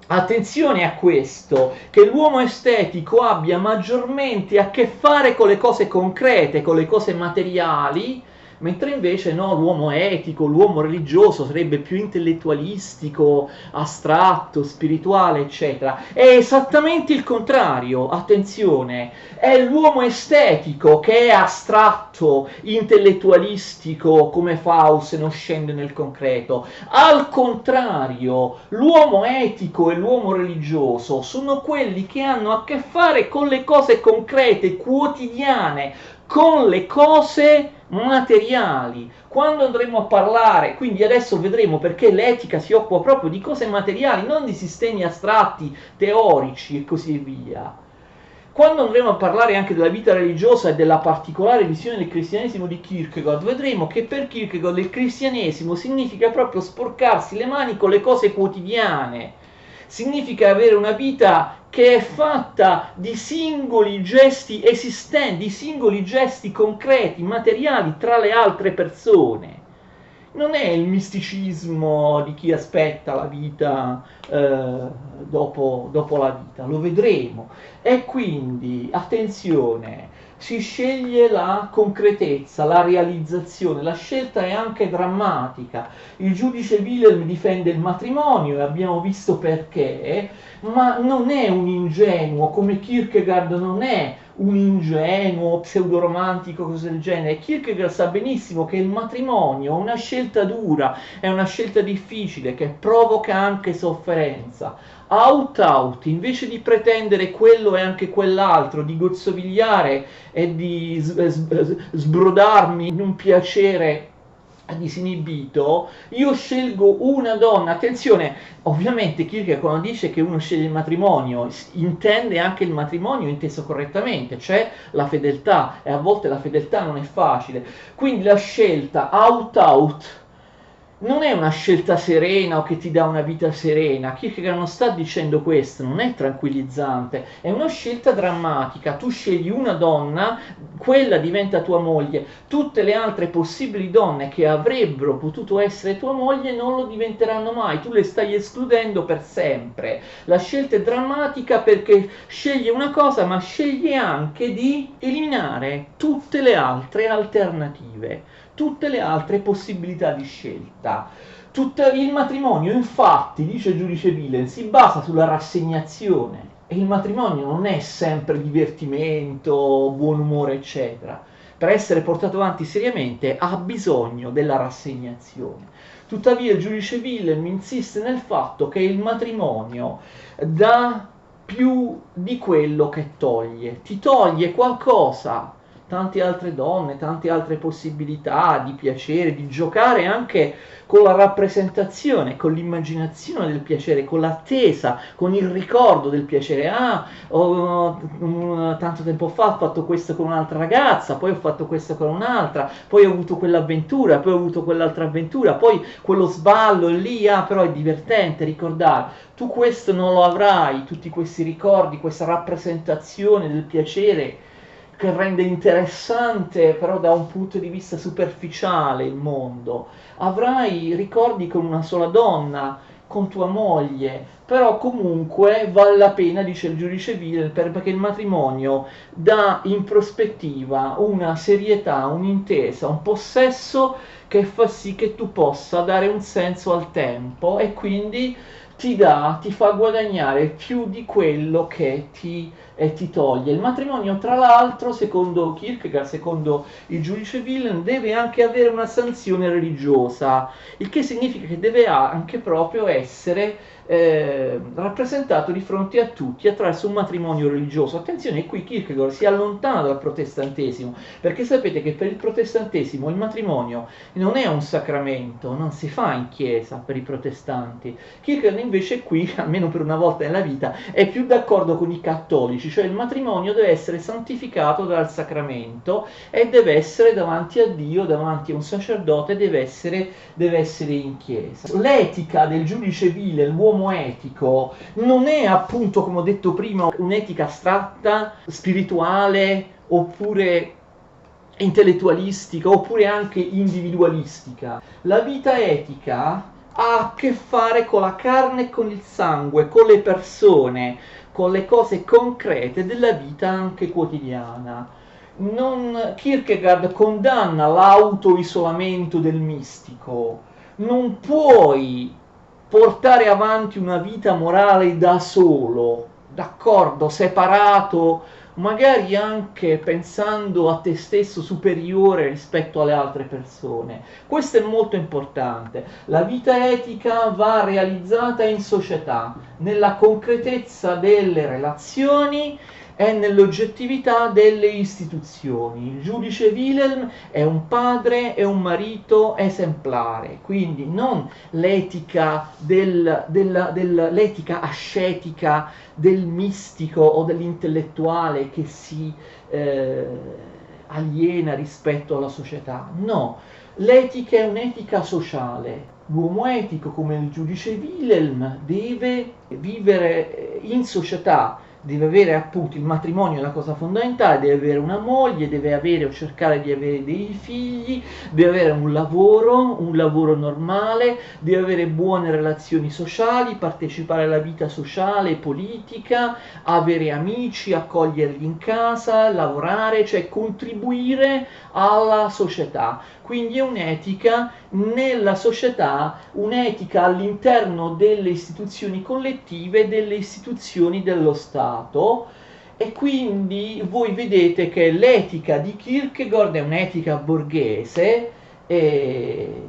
attenzione a questo, che l'uomo estetico abbia maggiormente a che fare con le cose concrete, con le cose materiali, mentre invece no, l'uomo etico, l'uomo religioso sarebbe più intellettualistico, astratto, spirituale, eccetera. È esattamente il contrario, attenzione, è l'uomo estetico che è astratto, intellettualistico, come Faust, non scende nel concreto. Al contrario, l'uomo etico e l'uomo religioso sono quelli che hanno a che fare con le cose concrete, quotidiane, con le cose materiali. Quando andremo a parlare, quindi adesso vedremo perché l'etica si occupa proprio di cose materiali, non di sistemi astratti, teorici e così via. Quando andremo a parlare anche della vita religiosa e della particolare visione del cristianesimo di Kierkegaard, vedremo che per Kierkegaard il cristianesimo significa proprio sporcarsi le mani con le cose quotidiane, significa avere una vita che è fatta di singoli gesti esistenti, di singoli gesti concreti, materiali tra le altre persone. Non è il misticismo di chi aspetta la vita dopo la vita, lo vedremo. E quindi, attenzione, si sceglie la concretezza, la realizzazione, la scelta è anche drammatica. Il giudice Wilhelm difende il matrimonio e abbiamo visto perché, ma non è un ingenuo, come Kierkegaard non è un ingenuo, pseudoromantico, cose del genere. Kierkegaard sa benissimo che il matrimonio è una scelta dura, è una scelta difficile, che provoca anche sofferenza. Out, invece di pretendere quello e anche quell'altro, di gozzovigliare e di sbrodarmi in un piacere disinibito, io scelgo una donna. Attenzione, ovviamente Kierkegaard quando dice che uno sceglie il matrimonio intende anche il matrimonio inteso correttamente, cioè la fedeltà, e a volte la fedeltà non è facile, quindi la scelta out non è una scelta serena o che ti dà una vita serena. Kierkegaard non sta dicendo questo, non è tranquillizzante, è una scelta drammatica. Tu scegli una donna, quella diventa tua moglie, tutte le altre possibili donne che avrebbero potuto essere tua moglie non lo diventeranno mai, tu le stai escludendo per sempre. La scelta è drammatica perché sceglie una cosa, ma sceglie anche di eliminare tutte le altre alternative, tutte le altre possibilità di scelta. Il matrimonio, infatti, dice il giudice Wilhelm, si basa sulla rassegnazione. E il matrimonio non è sempre divertimento, buon umore, eccetera. Per essere portato avanti seriamente ha bisogno della rassegnazione. Tuttavia il giudice Wilhelm insiste nel fatto che il matrimonio dà più di quello che toglie. Ti toglie qualcosa, tante altre donne, tante altre possibilità di piacere, di giocare anche con la rappresentazione, con l'immaginazione del piacere, con l'attesa, con il ricordo del piacere. Tanto tempo fa ho fatto questo con un'altra ragazza, poi ho fatto questo con un'altra, poi ho avuto quell'avventura, poi ho avuto quell'altra avventura, poi quello sballo lì, però è divertente ricordare. Tu questo non lo avrai, tutti questi ricordi, questa rappresentazione del piacere che rende interessante però da un punto di vista superficiale il mondo. Avrai ricordi con una sola donna, con tua moglie, però comunque vale la pena, dice il giudice Wilhelm, perché il matrimonio dà in prospettiva una serietà, un'intesa, un possesso che fa sì che tu possa dare un senso al tempo e quindi ti fa guadagnare più di quello che ti toglie. Il matrimonio, tra l'altro, secondo Kierkegaard, secondo il giudice Wilhelm, deve anche avere una sanzione religiosa, il che significa che deve anche proprio essere rappresentato di fronte a tutti attraverso un matrimonio religioso. Attenzione, qui Kierkegaard si allontana dal protestantesimo, perché sapete che per il protestantesimo il matrimonio non è un sacramento, non si fa in chiesa per i protestanti. Kierkegaard invece qui, almeno per una volta nella vita, è più d'accordo con i cattolici, cioè il matrimonio deve essere santificato dal sacramento e deve essere davanti a Dio, davanti a un sacerdote, deve essere in chiesa. L'etica del giudice Wilhelm, l'uomo etico, non è appunto, come ho detto prima, un'etica astratta, spirituale, oppure intellettualistica, oppure anche individualistica. La vita etica ha a che fare con la carne e con il sangue, con le persone, con le cose concrete della vita anche quotidiana. Kierkegaard condanna l'auto-isolamento del mistico. Non puoi portare avanti una vita morale da solo, d'accordo, separato, magari anche pensando a te stesso superiore rispetto alle altre persone. Questo è molto importante. La vita etica va realizzata in società, nella concretezza delle relazioni è nell'oggettività delle istituzioni. Il giudice Wilhelm è un padre e un marito esemplare, quindi non l'etica l'etica ascetica del mistico o dell'intellettuale che si aliena rispetto alla società. No, l'etica è un'etica sociale. L'uomo etico, come il giudice Wilhelm, deve vivere in società, deve avere appunto il matrimonio è la cosa fondamentale, deve avere una moglie, deve avere o cercare di avere dei figli, deve avere un lavoro normale, deve avere buone relazioni sociali, partecipare alla vita sociale e politica, avere amici, accoglierli in casa, lavorare, cioè contribuire alla società. Quindi è un'etica nella società, un'etica all'interno delle istituzioni collettive, delle istituzioni dello Stato, e quindi voi vedete che l'etica di Kierkegaard è un'etica borghese, e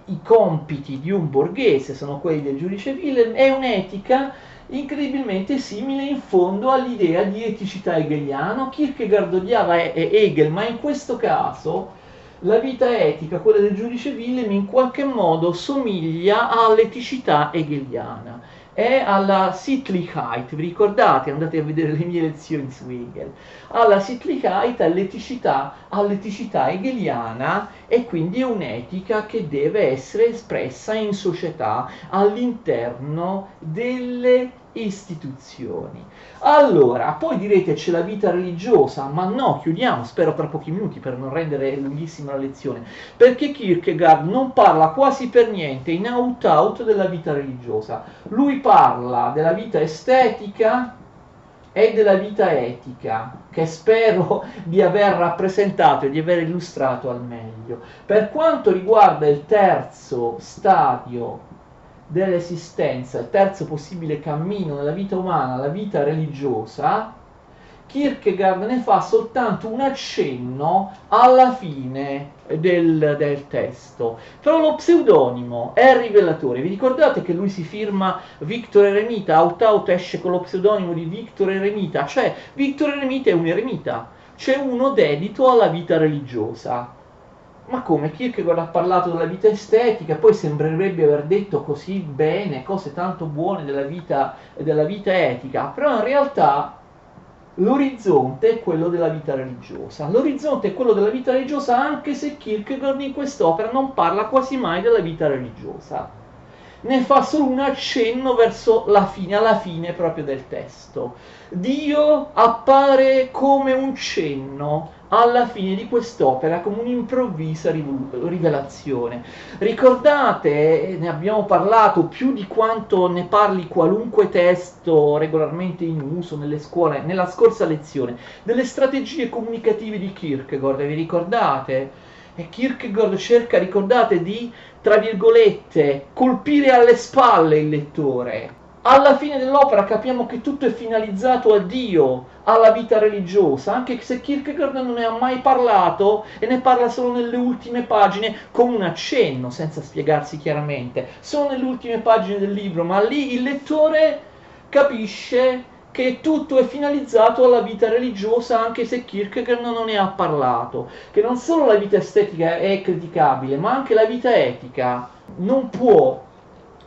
i compiti di un borghese sono quelli del giudice Wilhelm, è un'etica incredibilmente simile in fondo all'idea di eticità hegeliana. Kierkegaard odiava Hegel, ma in questo caso la vita etica, quella del giudice Wilhelm, in qualche modo somiglia all'eticità hegeliana, è alla Sittlichkeit, vi ricordate? Andate a vedere le mie lezioni su Hegel. Alla Sittlichkeit, all'eticità hegeliana, e quindi è un'etica che deve essere espressa in società, all'interno delle istituzioni. Allora, poi direte c'è la vita religiosa, ma no, chiudiamo, spero tra pochi minuti per non rendere lunghissima la lezione, perché Kierkegaard non parla quasi per niente in out della vita religiosa. Lui parla della vita estetica e della vita etica, che spero di aver rappresentato e di aver illustrato al meglio. Per quanto riguarda il terzo stadio dell'esistenza, il terzo possibile cammino nella vita umana, la vita religiosa, Kierkegaard ne fa soltanto un accenno alla fine del testo. Però lo pseudonimo è rivelatore. Vi ricordate che lui si firma Victor Eremita? Out esce con lo pseudonimo di Victor Eremita, cioè Victor Eremita è un eremita, c'è uno dedito alla vita religiosa. Ma come? Kierkegaard ha parlato della vita estetica, poi sembrerebbe aver detto così bene, cose tanto buone della vita etica, però in realtà l'orizzonte è quello della vita religiosa. L'orizzonte è quello della vita religiosa, anche se Kierkegaard in quest'opera non parla quasi mai della vita religiosa. Ne fa solo un accenno verso la fine, alla fine proprio del testo. Dio appare come un cenno alla fine di quest'opera, come un'improvvisa rivelazione. Ricordate, ne abbiamo parlato più di quanto ne parli qualunque testo regolarmente in uso nelle scuole, nella scorsa lezione, delle strategie comunicative di Kierkegaard, vi ricordate? E Kierkegaard cerca, ricordate, di, tra virgolette, colpire alle spalle il lettore. Alla fine dell'opera capiamo che tutto è finalizzato a Dio, alla vita religiosa, anche se Kierkegaard non ne ha mai parlato e ne parla solo nelle ultime pagine con un accenno, senza spiegarsi chiaramente, solo nelle ultime pagine del libro, ma lì il lettore capisce che tutto è finalizzato alla vita religiosa, anche se Kierkegaard non ne ha parlato, che non solo la vita estetica è criticabile, ma anche la vita etica non può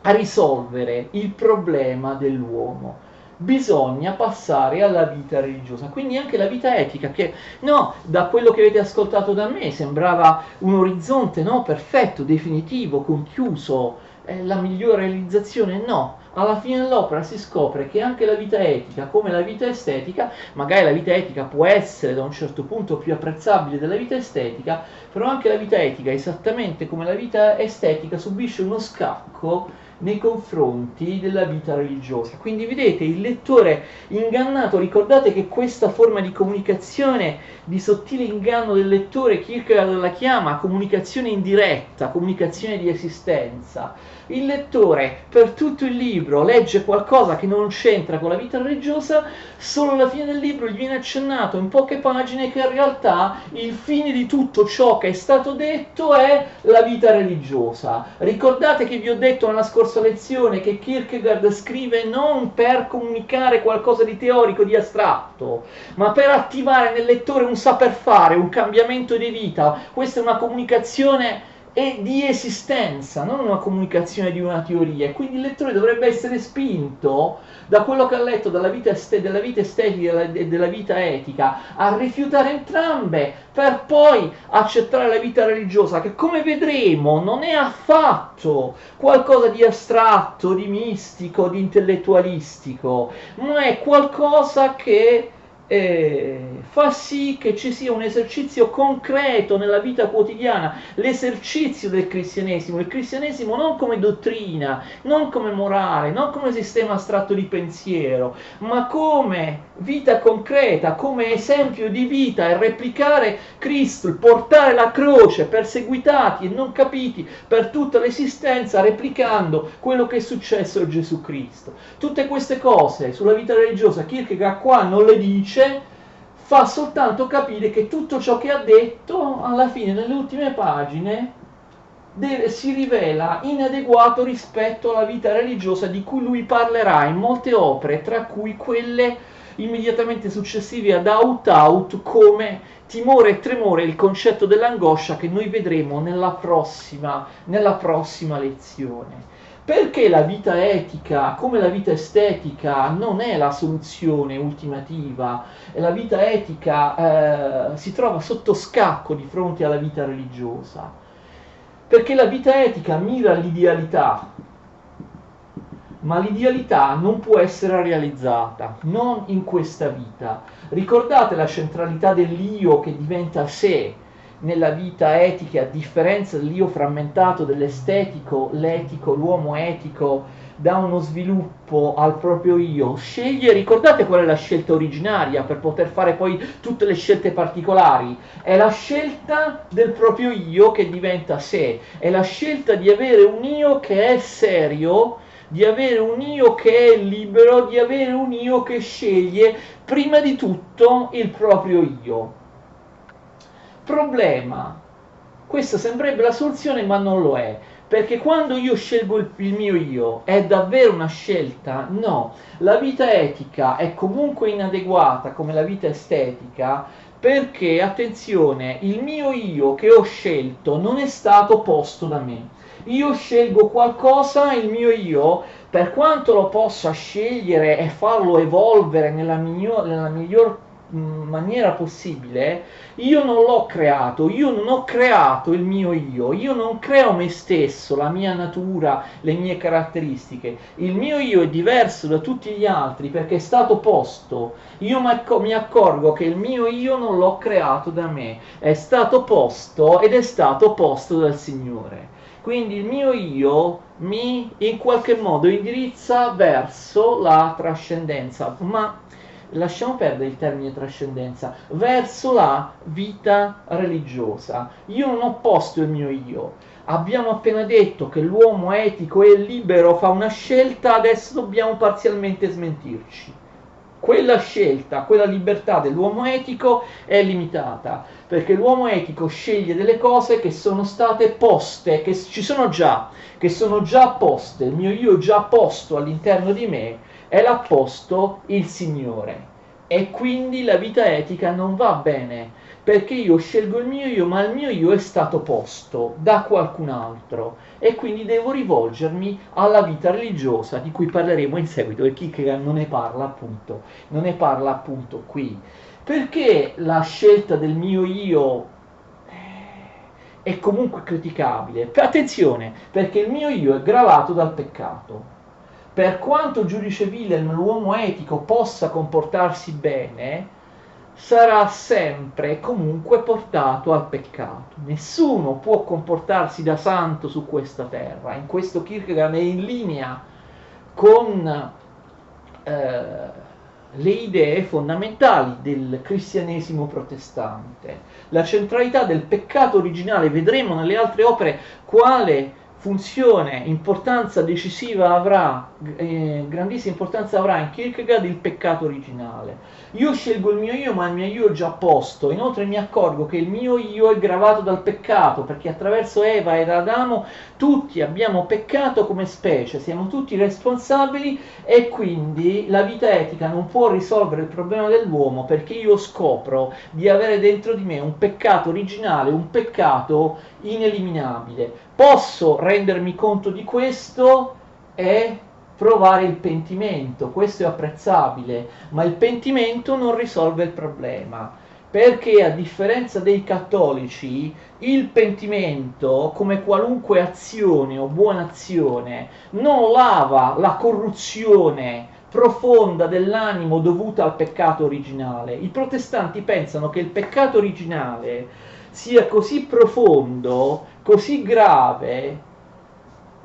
risolvere il problema dell'uomo. Bisogna passare alla vita religiosa, quindi anche la vita etica, che no, da quello che avete ascoltato da me sembrava un orizzonte, no, perfetto, definitivo, conchiuso, la migliore realizzazione, no. Alla fine dell'opera si scopre che anche la vita etica, come la vita estetica, magari la vita etica può essere da un certo punto più apprezzabile della vita estetica, però anche la vita etica, esattamente come la vita estetica, subisce uno scacco nei confronti della vita religiosa. Quindi vedete, il lettore ingannato, ricordate che questa forma di comunicazione, di sottile inganno del lettore, Kierkegaard la chiama comunicazione indiretta, comunicazione di esistenza. Il lettore per tutto il libro legge qualcosa che non c'entra con la vita religiosa, solo alla fine del libro gli viene accennato in poche pagine che in realtà il fine di tutto ciò che è stato detto è la vita religiosa. Ricordate che vi ho detto nella scorsa scorsa lezione che Kierkegaard scrive non per comunicare qualcosa di teorico, di astratto, ma per attivare nel lettore un saper fare, un cambiamento di vita. Questa è una comunicazione di esistenza, non una comunicazione di una teoria, e quindi il lettore dovrebbe essere spinto da quello che ha letto della vita estetica e della vita etica a rifiutare entrambe per poi accettare la vita religiosa, che come vedremo non è affatto qualcosa di astratto, di mistico, di intellettualistico, ma è qualcosa che fa sì che ci sia un esercizio concreto nella vita quotidiana, l'esercizio del cristianesimo, il cristianesimo non come dottrina, non come morale, non come sistema astratto di pensiero, ma come vita concreta, come esempio di vita, e replicare Cristo, il portare la croce, perseguitati e non capiti per tutta l'esistenza, replicando quello che è successo a Gesù Cristo. Tutte queste cose sulla vita religiosa Kierkegaard qua non le dice, fa soltanto capire che tutto ciò che ha detto alla fine, nelle ultime pagine, si rivela inadeguato rispetto alla vita religiosa di cui lui parlerà in molte opere, tra cui quelle immediatamente successive ad Out come timore e tremore, il concetto dell'angoscia, che noi vedremo nella prossima lezione. Perché la vita etica, come la vita estetica, non è la soluzione ultimativa, e la vita etica si trova sotto scacco di fronte alla vita religiosa? Perché la vita etica mira all'idealità, ma l'idealità non può essere realizzata, non in questa vita. Ricordate la centralità dell'io che diventa sé nella vita etica, a differenza dell'io frammentato dell'estetico, l'etico, l'uomo etico dà uno sviluppo al proprio io, sceglie, ricordate qual è la scelta originaria per poter fare poi tutte le scelte particolari? È la scelta del proprio io che diventa sé, è la scelta di avere un io che è serio, di avere un io che è libero, di avere un io che sceglie prima di tutto il proprio io. Problema, questa sembrerebbe la soluzione ma non lo è, perché quando io scelgo il mio io è davvero una scelta? No, la vita etica è comunque inadeguata come la vita estetica, perché, attenzione, il mio io che ho scelto non è stato posto da me. Io scelgo qualcosa, il mio io, per quanto lo possa scegliere e farlo evolvere nella miglior maniera possibile, io non l'ho creato, io non ho creato il mio io non creo me stesso, la mia natura, le mie caratteristiche. Il mio io è diverso da tutti gli altri perché è stato posto. Io mi accorgo che il mio io non l'ho creato da me, è stato posto ed è stato posto dal Signore. Quindi il mio io mi in qualche modo indirizza verso la trascendenza, ma lasciamo perdere il termine trascendenza, verso la vita religiosa. Io non ho posto il mio io. Abbiamo appena detto che l'uomo etico e libero fa una scelta, adesso dobbiamo parzialmente smentirci. Quella scelta, quella libertà dell'uomo etico è limitata, perché l'uomo etico sceglie delle cose che sono state poste, che ci sono già, che sono già poste, il mio io è già posto all'interno di me, e l'ha posto il Signore. E quindi la vita etica non va bene, perché io scelgo il mio io, ma il mio io è stato posto da qualcun altro, e quindi devo rivolgermi alla vita religiosa, di cui parleremo in seguito, e Kierkegaard non ne parla appunto qui. Perché la scelta del mio io è comunque criticabile? Attenzione, perché il mio io è gravato dal peccato. Per quanto il giudice Wilhelm, l'uomo etico, possa comportarsi bene, sarà sempre e comunque portato al peccato. Nessuno può comportarsi da santo su questa terra. In questo Kierkegaard è in linea con le idee fondamentali del cristianesimo protestante. La centralità del peccato originale, vedremo nelle altre opere quale funzione, importanza decisiva avrà, grandissima importanza avrà in Kierkegaard il peccato originale. Io scelgo il mio io, ma il mio io è già posto. Inoltre mi accorgo che il mio io è gravato dal peccato, perché attraverso Eva ed Adamo tutti abbiamo peccato come specie, siamo tutti responsabili, e quindi la vita etica non può risolvere il problema dell'uomo, perché io scopro di avere dentro di me un peccato originale, un peccato ineliminabile. Posso rendermi conto di questo e provare il pentimento, questo è apprezzabile, ma il pentimento non risolve il problema, perché a differenza dei cattolici il pentimento, come qualunque azione o buona azione, non lava la corruzione profonda dell'animo dovuta al peccato originale. I protestanti pensano che il peccato originale sia così profondo, così grave,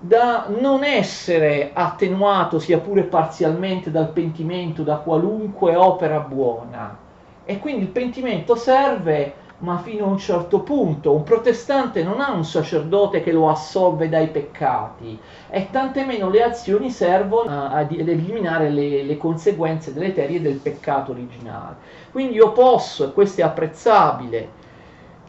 da non essere attenuato sia pure parzialmente dal pentimento, da qualunque opera buona. E quindi il pentimento serve, ma fino a un certo punto. Un protestante non ha un sacerdote che lo assolve dai peccati, e tante meno le azioni servono ad eliminare le conseguenze deleterie del peccato originale. Quindi io posso, e questo è apprezzabile,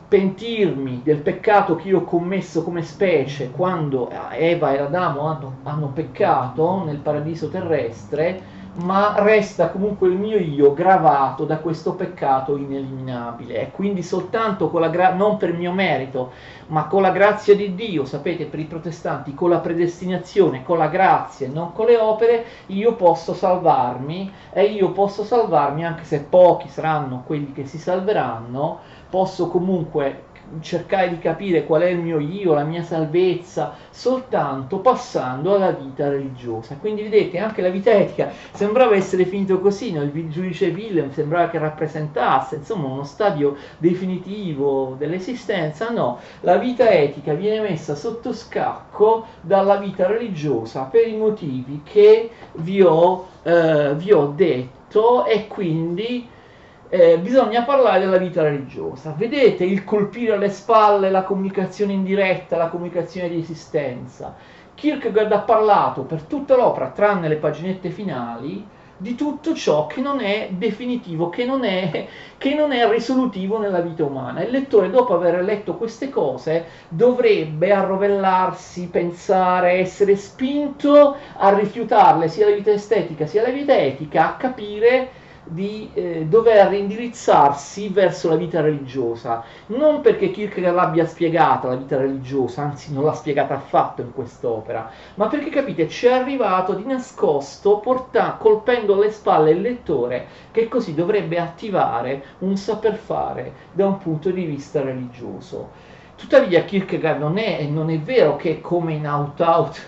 pentirmi del peccato che io ho commesso come specie quando Eva e Adamo hanno peccato nel paradiso terrestre, ma resta comunque il mio io gravato da questo peccato ineliminabile, e quindi soltanto con la non per mio merito, ma con la grazia di Dio, sapete, per i protestanti, con la predestinazione, con la grazia e non con le opere, io posso salvarmi, e io posso salvarmi anche se pochi saranno quelli che si salveranno. Posso comunque cercare di capire qual è il mio io, la mia salvezza, soltanto passando alla vita religiosa. Quindi vedete, anche la vita etica sembrava essere finito così, no? Il giudice Willem sembrava che rappresentasse, insomma, uno stadio definitivo dell'esistenza. No, la vita etica viene messa sotto scacco dalla vita religiosa per i motivi che vi ho detto, e quindi bisogna parlare della vita religiosa. Vedete il colpire alle spalle, la comunicazione indiretta, la comunicazione di esistenza. Kierkegaard ha parlato per tutta l'opera, tranne le paginette finali, di tutto ciò che non è definitivo, che non è risolutivo nella vita umana. Il lettore, dopo aver letto queste cose, dovrebbe arrovellarsi, pensare, essere spinto a rifiutarle, sia la vita estetica sia la vita etica, a capire di dover indirizzarsi verso la vita religiosa, non perché Kierkegaard l'abbia spiegata la vita religiosa, anzi non l'ha spiegata affatto in quest'opera, ma perché, capite, ci è arrivato di nascosto, colpendo alle spalle il lettore, che così dovrebbe attivare un saper fare da un punto di vista religioso. Tuttavia Kierkegaard non è vero che, come in Out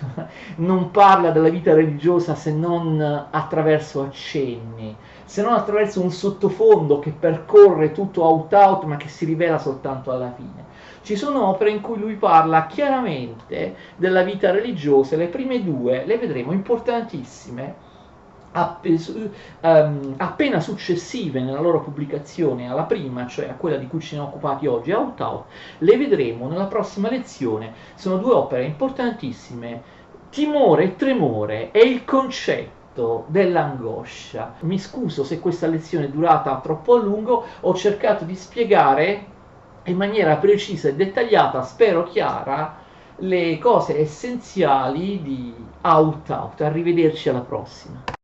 non parla della vita religiosa se non attraverso accenni, se non attraverso un sottofondo che percorre tutto Out, ma che si rivela soltanto alla fine. Ci sono opere in cui lui parla chiaramente della vita religiosa, le prime due le vedremo importantissime, appena successive nella loro pubblicazione alla prima, cioè a quella di cui ci siamo occupati oggi, Out, le vedremo nella prossima lezione. Sono due opere importantissime. Timore e tremore è il concetto dell'angoscia. Mi scuso se questa lezione è durata troppo a lungo, ho cercato di spiegare in maniera precisa e dettagliata, spero chiara, le cose essenziali di Out. Arrivederci alla prossima.